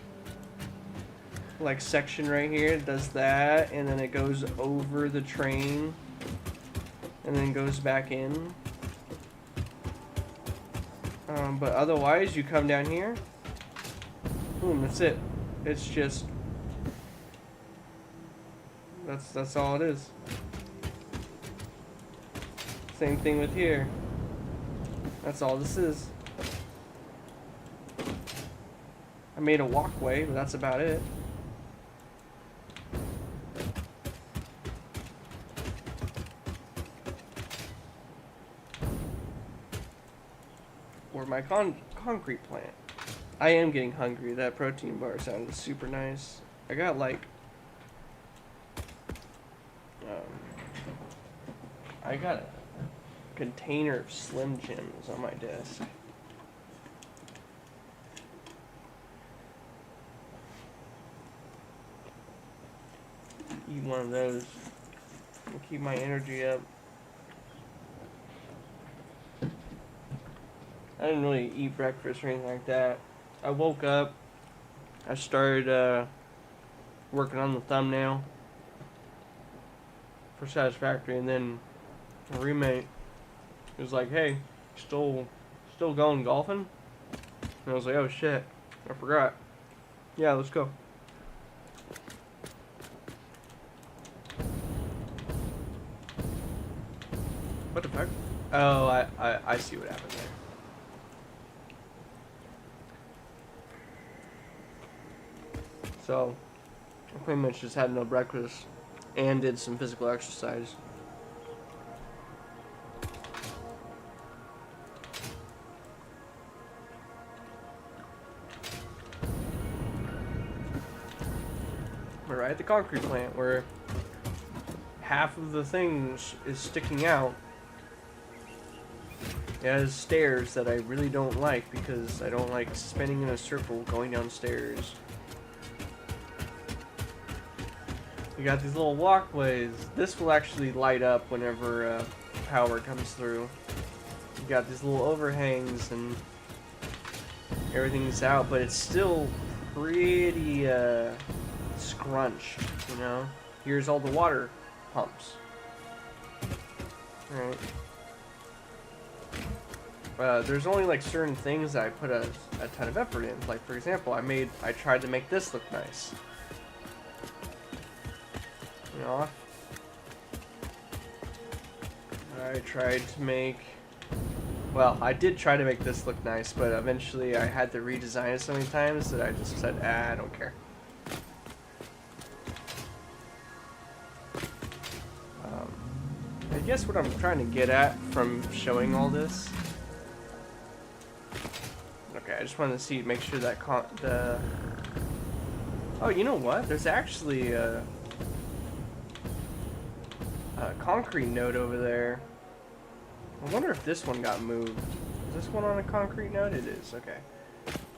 S1: section right here. It does that, and then it goes over the train, and then goes back in. But otherwise, you come down here. Boom, that's it. It's just that's all it is. Same thing with here. That's all this is. I made a walkway, but that's about it. Or my concrete plant. I am getting hungry. That protein bar sounded super nice. I got like I got a container of Slim Jims on my desk. Eat one of those and keep my energy up. I didn't really eat breakfast or anything like that. I woke up, I started working on the thumbnail for Satisfactory, and then my roommate was like, "Hey, still going golfing?" And I was like, "Oh shit, I forgot. Yeah, let's go." What the fuck? Oh, I see what happened there. So, I pretty much just had no breakfast and did some physical exercise. We're right at the concrete plant where half of the things is sticking out. It has stairs that I really don't like because I don't like spinning in a circle going downstairs. You got these little walkways. This will actually light up whenever power comes through. You got these little overhangs and everything's out, but it's still pretty scrunched, you know? Here's all the water pumps. Alright. There's only like certain things that I put a ton of effort in. Like for example, I tried to make this look nice. You know, I tried to make, well, I did try to make this look nice, but eventually I had to redesign it so many times that I just said, I don't care. I guess what I'm trying to get at from showing all this. Okay, I just wanted to make sure that oh, you know what? There's actually a concrete node over there. I wonder if this one got moved. Is this one on a concrete node? It is, okay.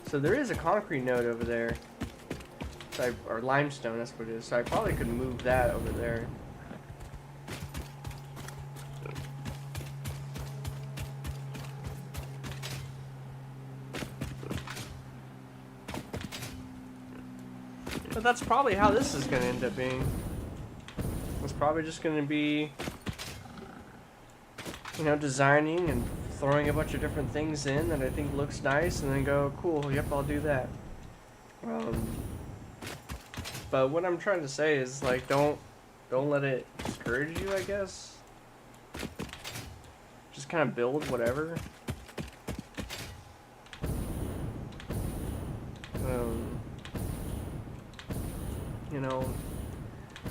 S1: So there is a concrete node over there. So or limestone, that's what it is. So I probably could move that over there. But that's probably how this is going to end up being. It's probably just going to be, you know, designing and throwing a bunch of different things in that I think looks nice, and then go, cool, yep, I'll do that. But what I'm trying to say is, like, don't let it discourage you, I guess. Just kind of build whatever. You know,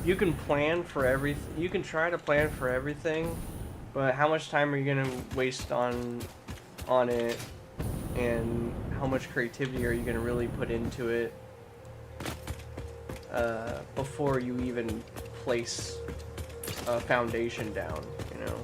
S1: you can plan for everything. You can try to plan for everything, but how much time are you gonna waste on it, and how much creativity are you gonna really put into it before you even place a foundation down? You know.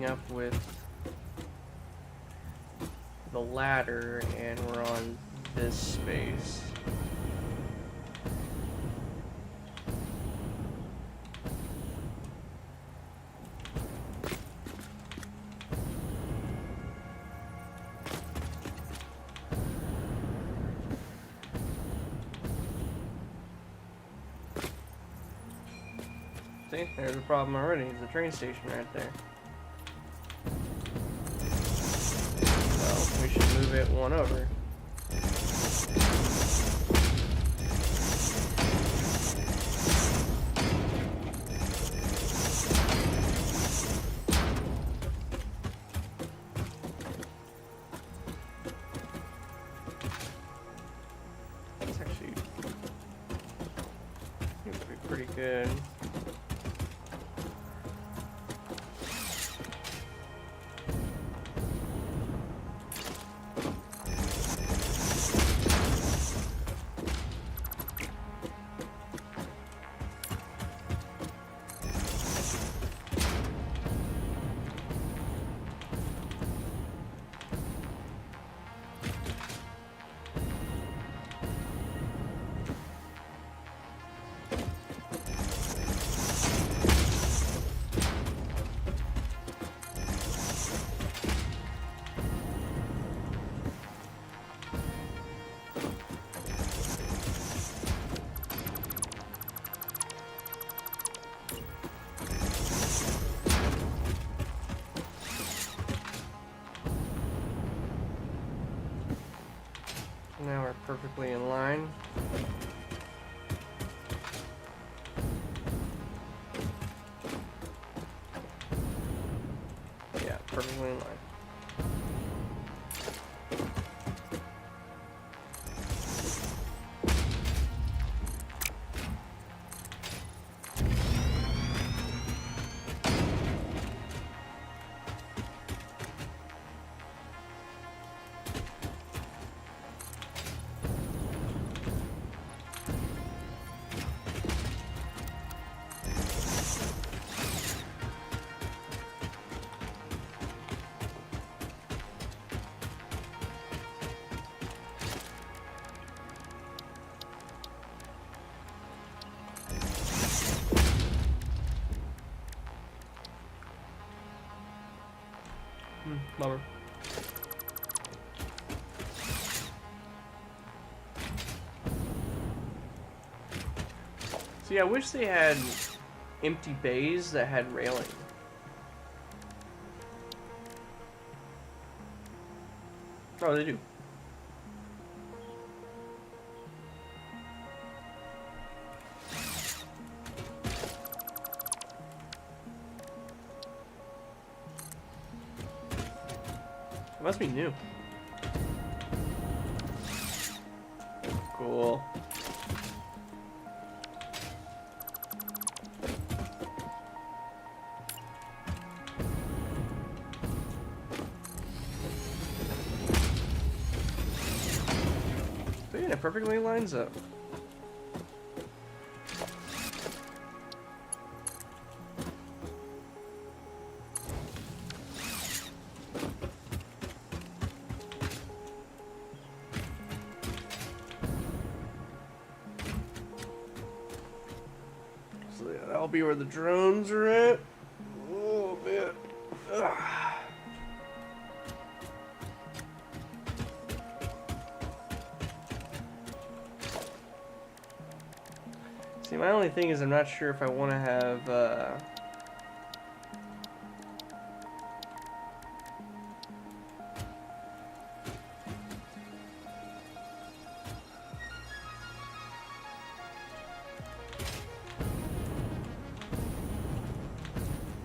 S1: up with the ladder, and we're on this space. See, there's a problem already. There's a train station right there. So we should move it one over. That's actually pretty good. Now we're perfectly in line. Yeah, perfectly in line. Bummer. See, I wish they had empty bays that had railing. Oh, they do. It must be new. Cool. It perfectly lines up. So that'll be where the drones are at. A little bit. Ugh. See, my only thing is I'm not sure if I want to have,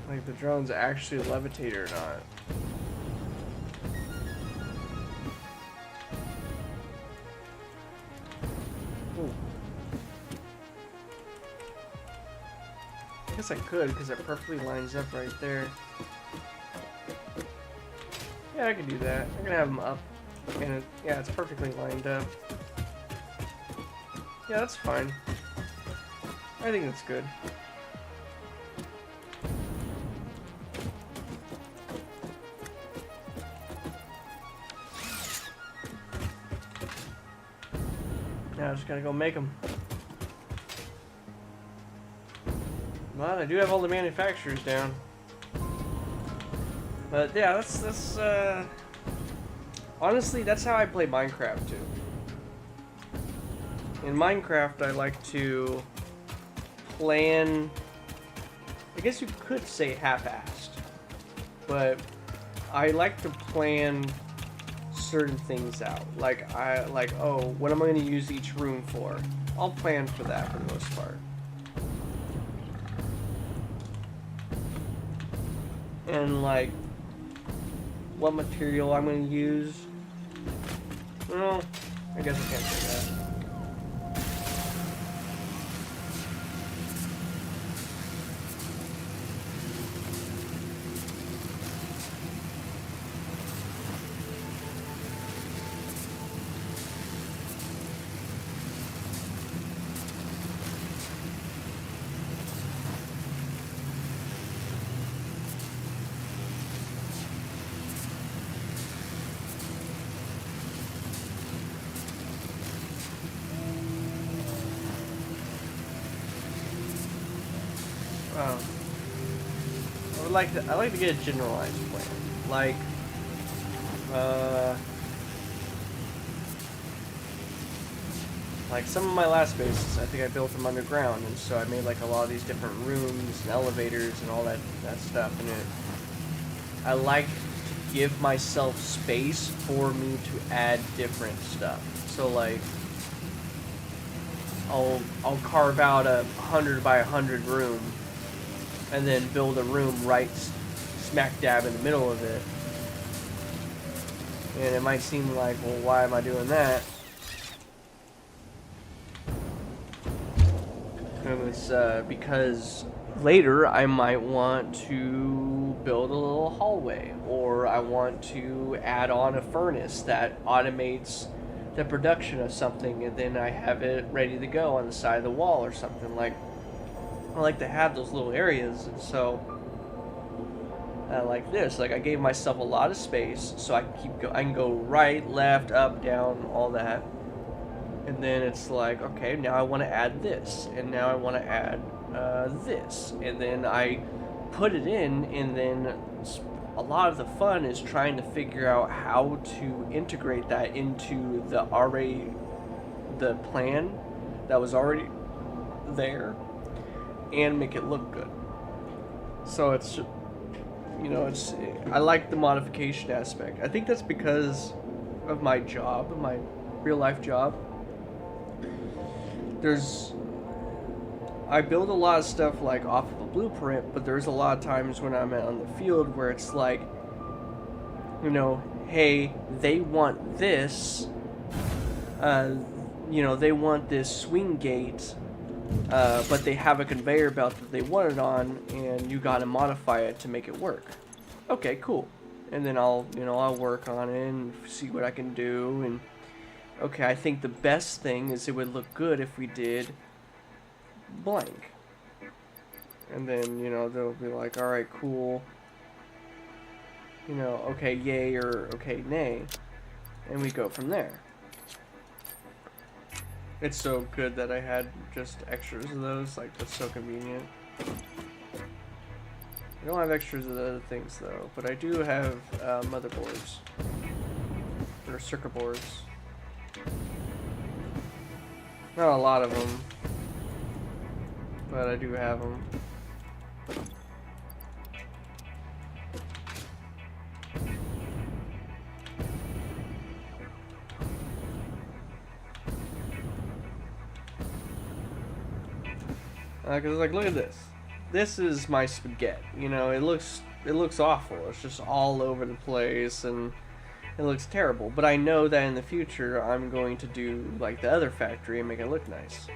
S1: like the drones actually levitate or not. I guess I could, because it perfectly lines up right there. Yeah, I can do that. I'm gonna have them up. And yeah, it's perfectly lined up. Yeah, that's fine. I think that's good. Now I just gotta go make them. But I do have all the manufacturers down. But yeah, that's honestly, that's how I play Minecraft too. In Minecraft, I like to plan, I guess you could say half-assed, but I like to plan certain things out. Like, oh, what am I going to use each room for? I'll plan for that for the most part. And like, what material I'm going to use? Well, I guess I can't say that. I like to get a generalized plan. Like some of my last bases, I think I built them underground, and so I made like a lot of these different rooms and elevators and all that stuff. And I like to give myself space for me to add different stuff. So like, I'll carve out a 100 by 100 room, and then build a room right smack dab in the middle of it. And it might seem like, well, why am I doing that? And it's because later I might want to build a little hallway, or I want to add on a furnace that automates the production of something, and then I have it ready to go on the side of the wall or something. Like, I like to have those little areas, and so like this, like I gave myself a lot of space, so I can go right, left, up, down, all that. And then it's like, okay, now I want to add this, and now I want to add this, and then I put it in, and then a lot of the fun is trying to figure out how to integrate that into the plan that was already there, and make it look good. So it's, you know, I like the modification aspect. I think that's because of my job, my real life job. I build a lot of stuff like off of a blueprint, but there's a lot of times when I'm out on the field where it's like, you know, hey, they want this, you know, they want this swing gate, but they have a conveyor belt that they want it on, and you gotta modify it to make it work. Okay, cool. And then I'll work on it and see what I can do, and okay, I think the best thing is it would look good if we did blank. And then, you know, they'll be like, alright, cool. You know, okay, yay, or okay, nay. And we go from there. It's so good that I had just extras of those, like, that's so convenient. I don't have extras of the other things, though, but I do have motherboards. Or circuit boards. Not a lot of them, but I do have them. Cause like, look at this. This is my spaghetti. You know, it looks awful. It's just all over the place, and it looks terrible. But I know that in the future, I'm going to do like the other factory and make it look nice.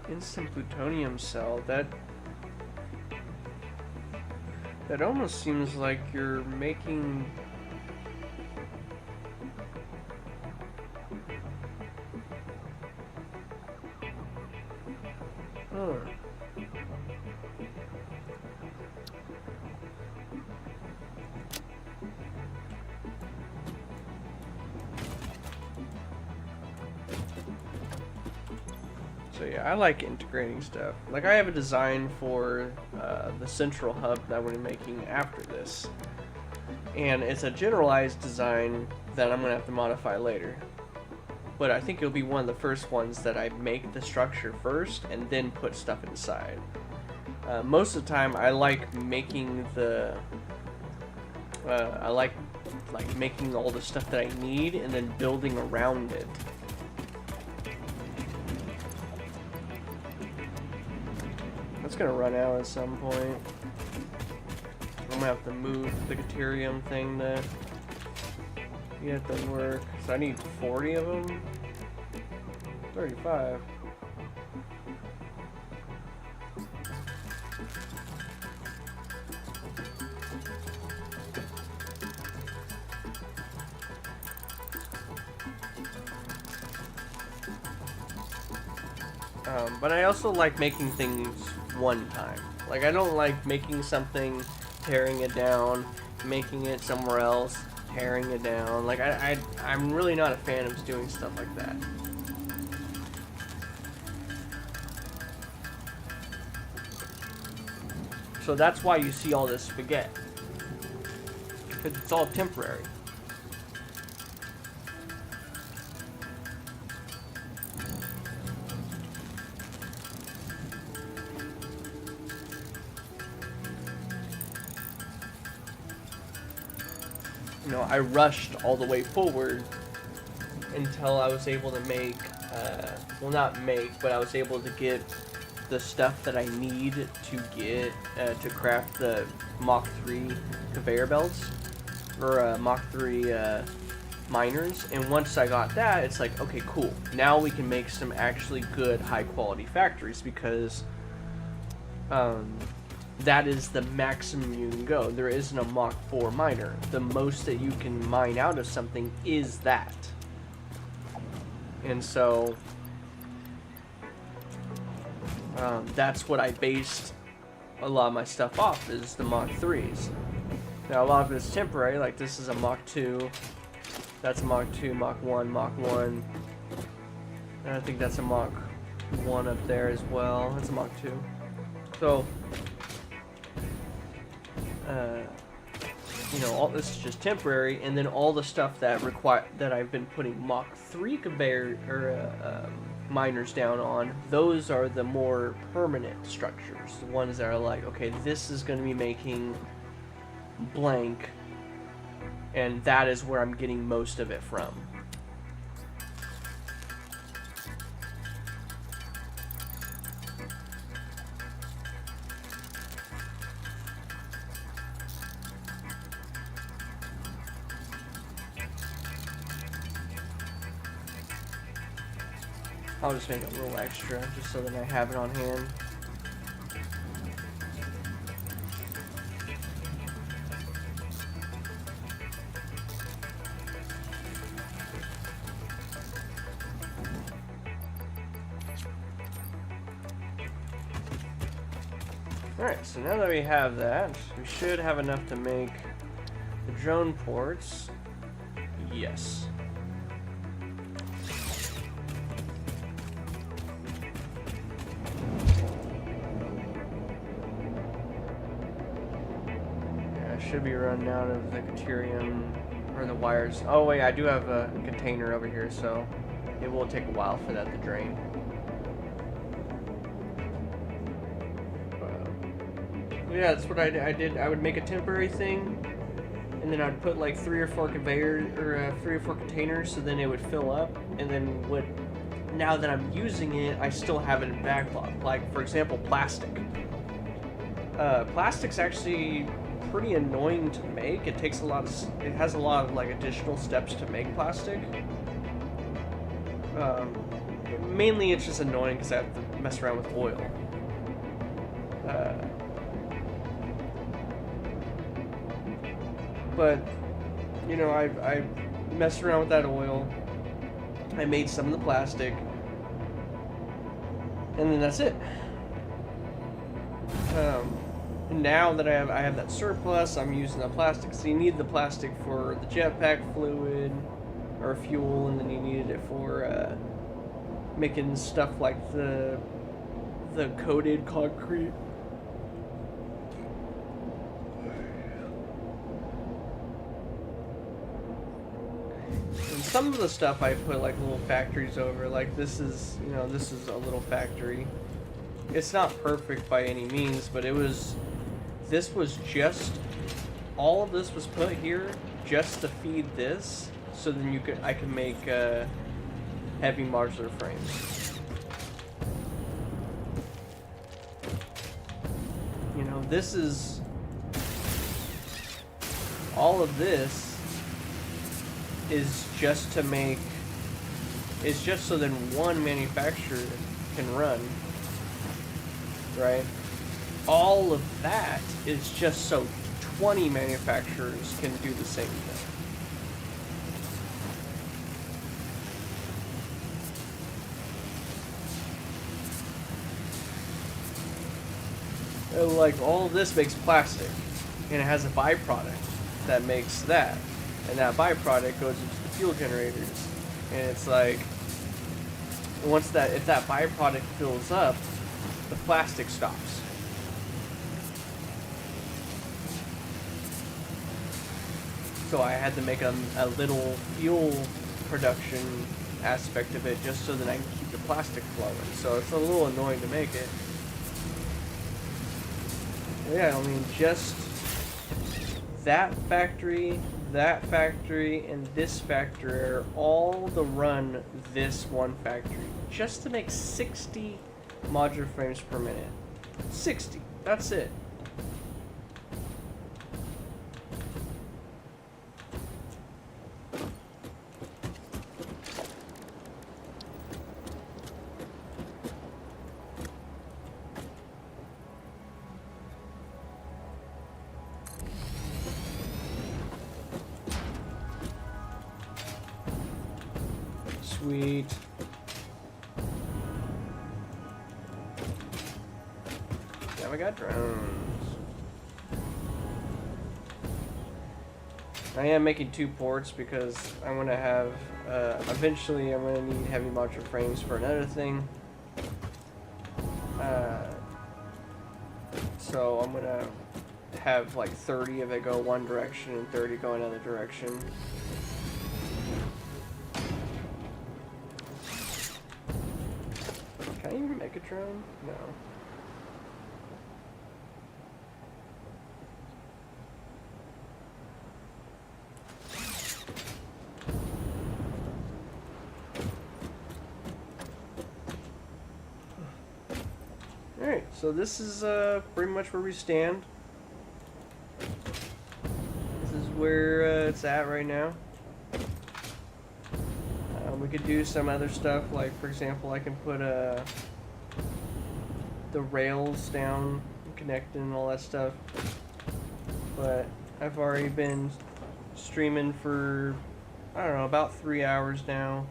S1: Instant plutonium cell, that That almost seems like you're making... Huh. So yeah, I like integrating stuff. Like I have a design for the central hub that we're making after this. And it's a generalized design that I'm going to have to modify later. But I think it'll be one of the first ones that I make the structure first and then put stuff inside. Most of the time I like making the... I like making all the stuff that I need and then building around it. That's gonna run out at some point. I'm gonna have to move the deuterium thing to get it to work. So I need 40 of them. 35. But I also like making things one time. Like I don't like making something, tearing it down, making it somewhere else, tearing it down. Like I'm really not a fan of doing stuff like that. So that's why you see all this spaghetti. Because it's all temporary. You know, I rushed all the way forward until I was able to make, well not make, but I was able to get the stuff that I need to get, to craft the Mach 3 conveyor belts, or Mach 3 miners, and once I got that, it's like, okay, cool, now we can make some actually good, high quality factories, because, that is the maximum you can go. There isn't a Mach 4 miner. The most that you can mine out of something is that. And so, that's what I based a lot of my stuff off, is the Mach 3s. Now, a lot of it's temporary, like this is a Mach 2, that's a Mach 2, Mach 1, Mach 1, and I think that's a Mach 1 up there as well. That's a Mach 2. So, you know, all this is just temporary, and then all the stuff that I've been putting Mach 3 conveyor or miners down on, those are the more permanent structures, the ones that are like, okay, this is going to be making blank, and that is where I'm getting most of it from. I'll just make a little extra, just so that I have it on hand. Alright, so now that we have that, we should have enough to make the drone ports. Yes. Should be running out of the deuterium or the wires. Oh wait, I do have a container over here, so it will take a while for that to drain. Yeah, that's what I did. I would make a temporary thing, and then I'd put like 3 or 4 conveyors or 3 or 4 containers, so then it would fill up. And then now that I'm using it, I still have it in backlog. Like for example, plastic. Plastic's actually pretty annoying to make. It takes a lot of, it has a lot of like additional steps to make plastic. Mainly it's just annoying because I have to mess around with oil. But, you know, I messed around with that oil. I made some of the plastic. And then that's it. Now that I have that surplus, I'm using the plastic. So you need the plastic for the jetpack fluid or fuel, and then you needed it for making stuff like the coated concrete. And some of the stuff I put like little factories over. Like this is, you know, this is a little factory. It's not perfect by any means, but this was just, all of this was put here just to feed this, so then I can make heavy modular frames. You know, this is, all of this is just to make, it's just so then one manufacturer can run, right? All of that is just so 20 manufacturers can do the same thing. Like, all of this makes plastic, and it has a byproduct that makes that, and that byproduct goes into the fuel generators, and it's like, if that byproduct fills up, the plastic stops. So I had to make a little fuel production aspect of it just so that I can keep the plastic flowing. So it's a little annoying to make it. Yeah, I mean, just that factory, and this factory are all to run this one factory. Just to make 60 modular frames per minute. 60. That's it. Sweet. Now we got drones. I am making 2 ports because I want to have, eventually I'm going to need heavy modular frames for another thing. So I'm going to have like 30 of it go one direction and 30 go another direction. Can I even make a drone? No. Alright, so this is pretty much where we stand. This is where it's at right now. We could do some other stuff, like for example I can put the rails down, connecting and all that stuff. But I've already been streaming for, I don't know, about 3 hours now,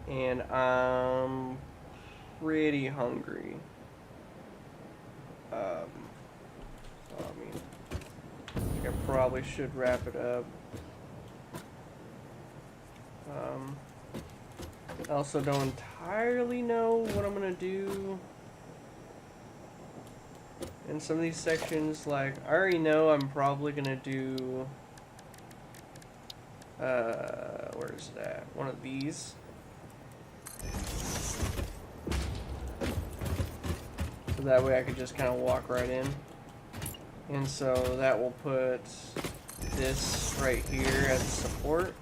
S1: and I'm pretty hungry. So, I mean, I think I probably should wrap it up. I also don't entirely know what I'm gonna do in some of these sections. Like, I already know I'm probably gonna do, where is that? One of these. So that way I could just kind of walk right in. And so that will put this right here as support.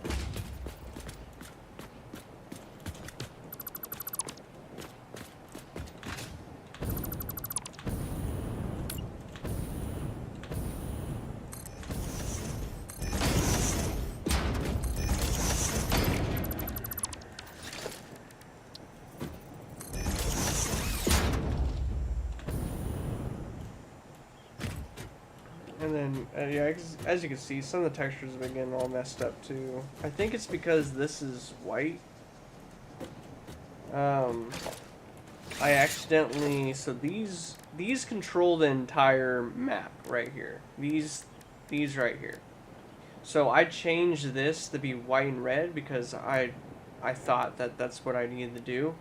S1: And then, yeah, as you can see, some of the textures have been getting all messed up too. I think it's because this is white. I accidentally, so these control the entire map right here. These right here. So I changed this to be white and red because I thought that that's what I needed to do,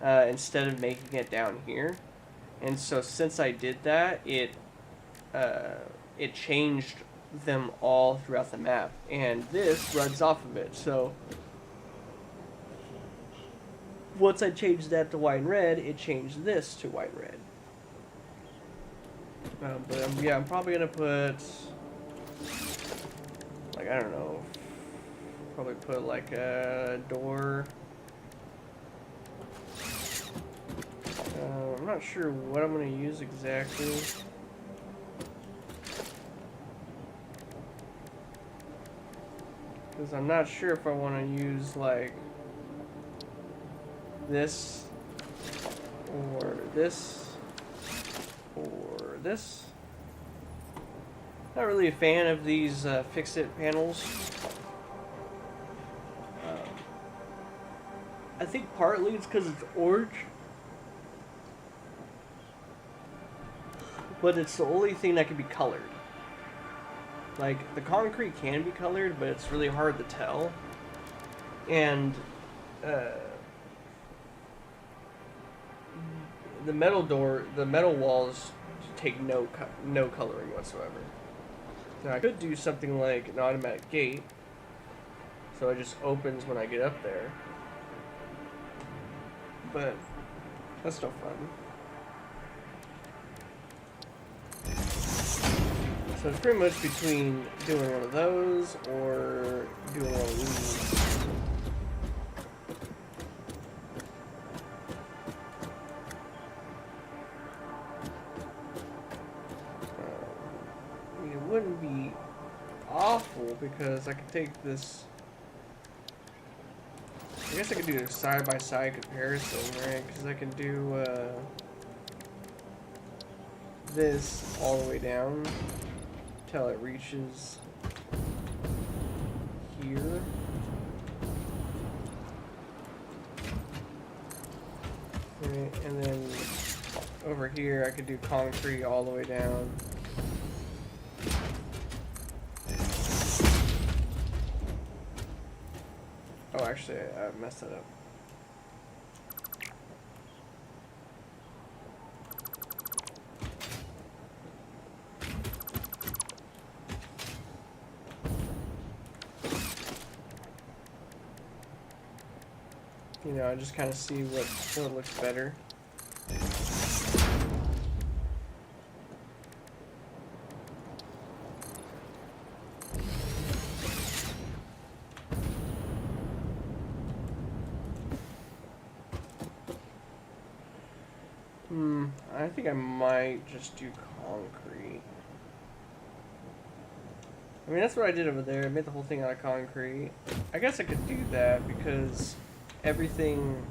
S1: instead of making it down here. And so since I did that, it changed them all throughout the map, and this runs off of it. So once I changed that to white and red, it changed this to white and red. But yeah, I'm probably gonna put, like, I don't know, probably put like a door. I'm not sure what I'm gonna use exactly. Because I'm not sure if I want to use like this or this or this. Not really a fan of these fix-it panels. I think partly it's because it's orange, but it's the only thing that can be colored. Like, the concrete can be colored, but it's really hard to tell. And the metal walls take no coloring whatsoever. Now I could do something like an automatic gate, so it just opens when I get up there. But that's no fun. So it's pretty much between doing one of those or doing one of these. I mean, it wouldn't be awful because I could take this. I guess I could do a side-by-side comparison, right? Because I can do this all the way down till it reaches here. Okay, and then over here I could do concrete all the way down. Oh, actually, I messed that up. You know, I just kind of see what looks better. I think I might just do concrete. I mean, that's what I did over there. I made the whole thing out of concrete. I guess I could do that because everything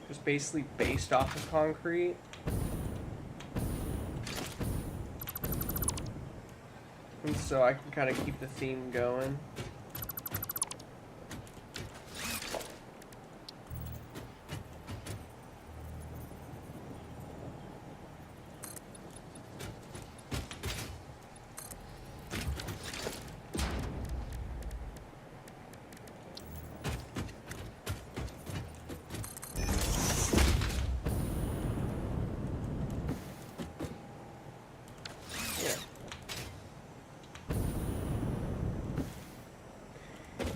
S1: was basically based off of concrete. And so I can kind of keep the theme going.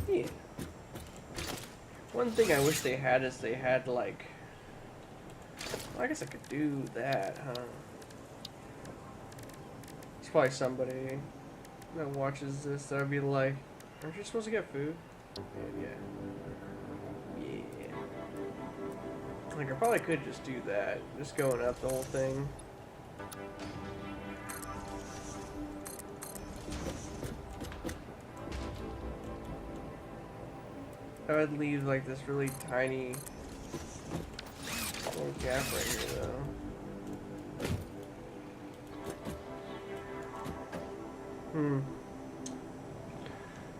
S1: Yeah. One thing I wish they had is they had like, well, I guess I could do that, huh? It's probably somebody that watches this that would be like, aren't you supposed to get food? And yeah. Like, I probably could just do that, just going up the whole thing. I would leave like this really tiny little gap right here though.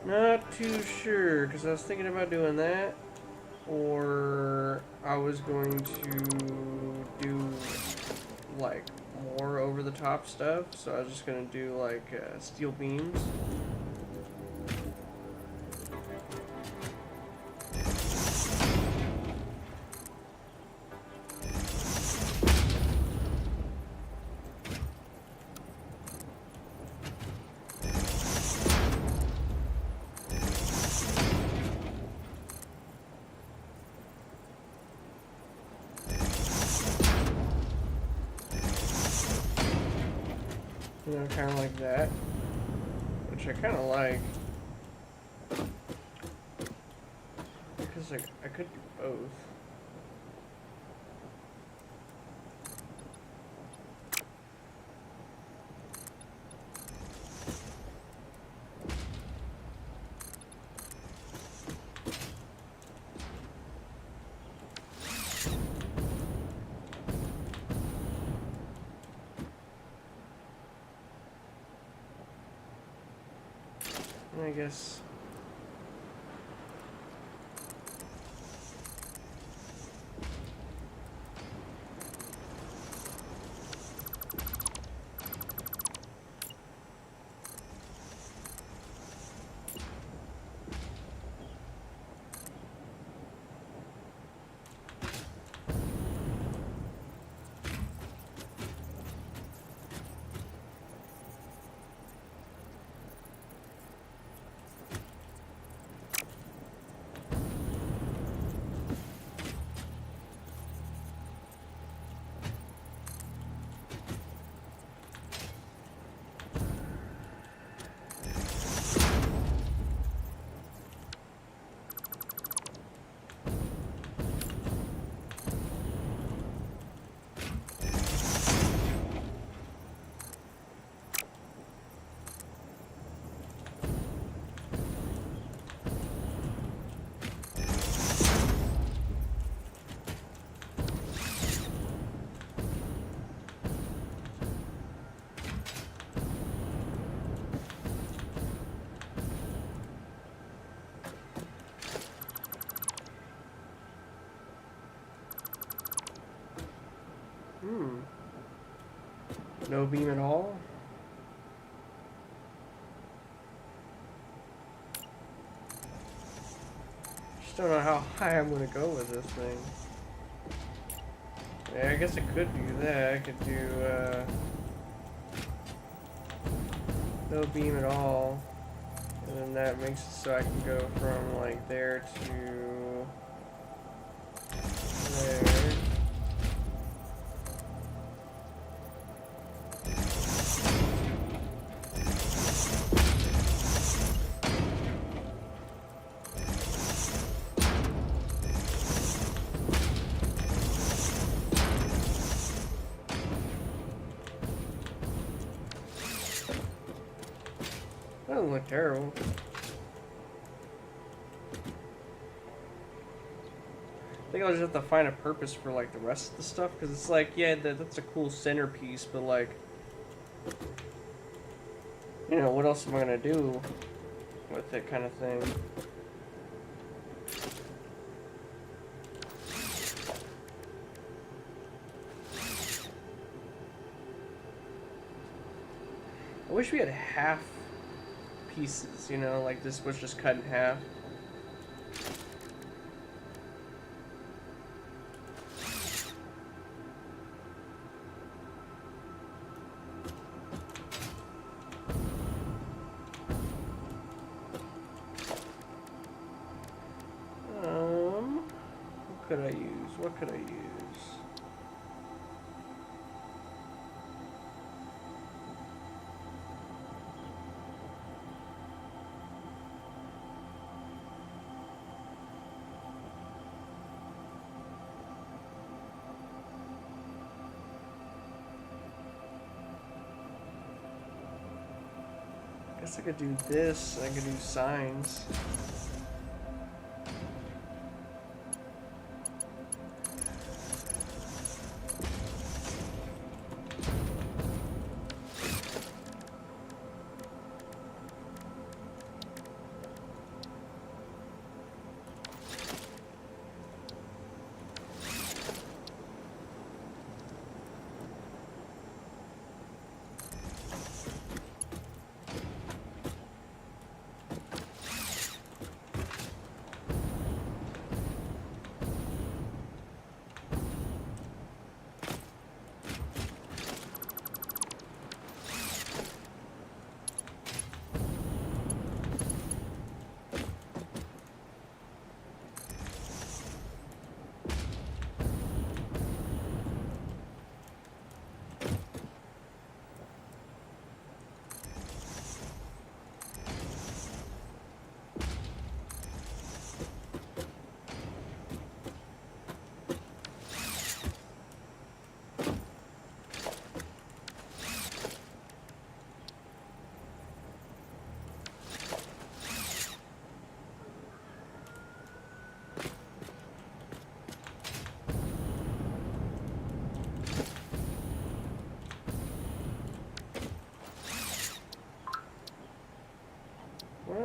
S1: Not too sure, because I was thinking about doing that, or I was going to do, like, more over-the-top stuff, so I was just going to do, like, steel beams. You know, kind of like that, which I kind of like, because like I could do both. I guess. No beam at all? Just don't know how high I'm gonna go with this thing. Yeah, I guess I could do that. I could do, no beam at all. And then that makes it so I can go from, like, there to there. Doesn't look terrible. I think I'll just have to find a purpose for like the rest of the stuff, because it's like, yeah, that's a cool centerpiece, but like, you know, what else am I gonna do with it, kind of thing. I wish we had half pieces, you know, like this was just cut in half. What could I use? What could I use? I guess I could do this, I could do signs.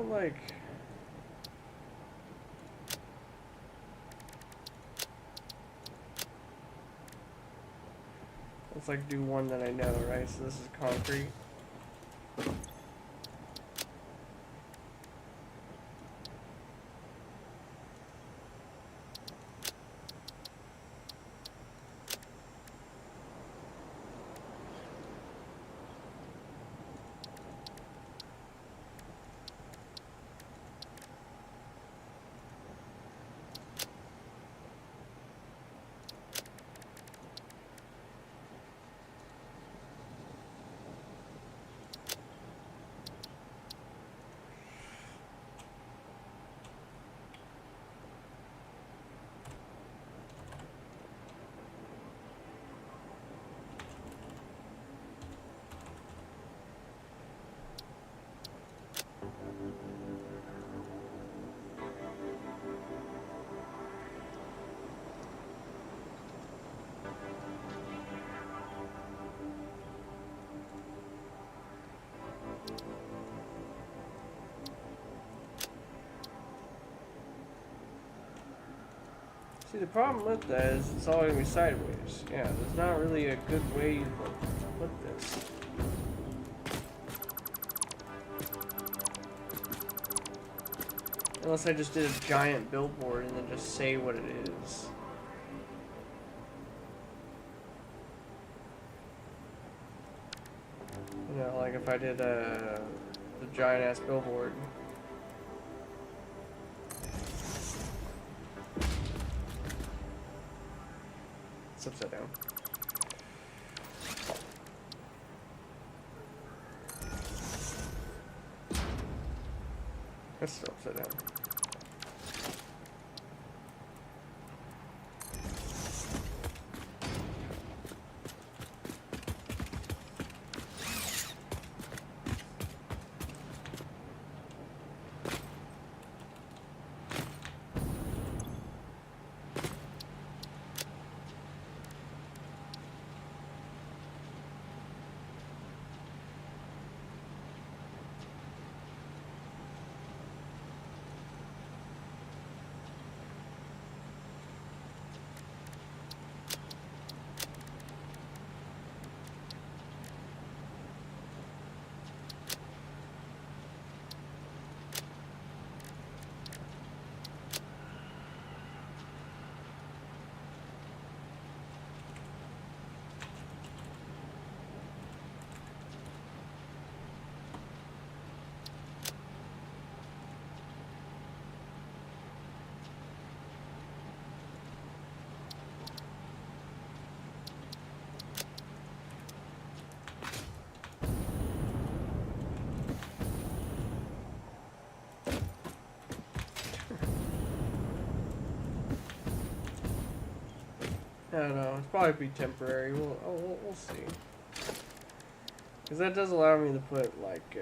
S1: about like... Let's like do one that I know, right? So this is concrete. See, the problem with that is it's all gonna be sideways. Yeah, there's not really a good way to put this. Unless I just did a giant billboard and then just say what it is. You know, like if I did the giant ass billboard. It's upside down. That's still upside down. I don't know. It's probably be temporary. We'll see. Because that does allow me to put like.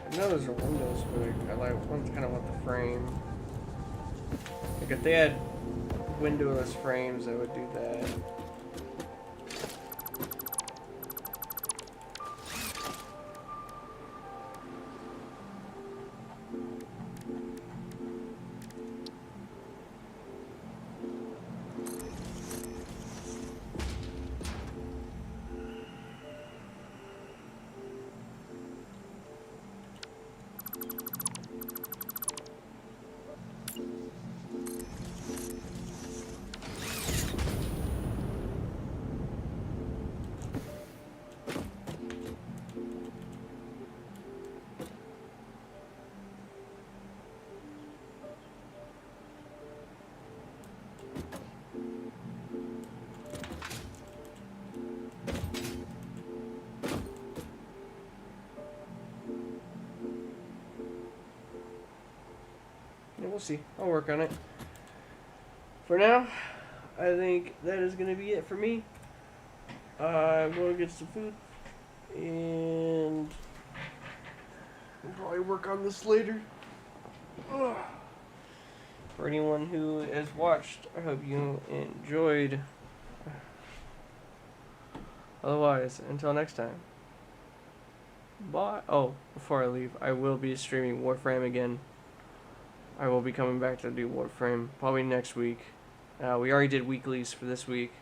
S1: I know those are windows, but I like one's kind of want the frame. Like if they had windowless frames, I would do that. see. I'll work on it. For now, I think that is going to be it for me. I'm going to get some food. And I'll probably work on this later. Ugh. For anyone who has watched, I hope you enjoyed. Otherwise, until next time. Bye. Oh, before I leave, I will be streaming Warframe again. I will be coming back to do Warframe probably next week. We already did weeklies for this week.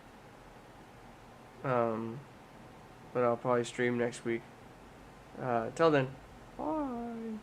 S1: But I'll probably stream next week. Till then, bye.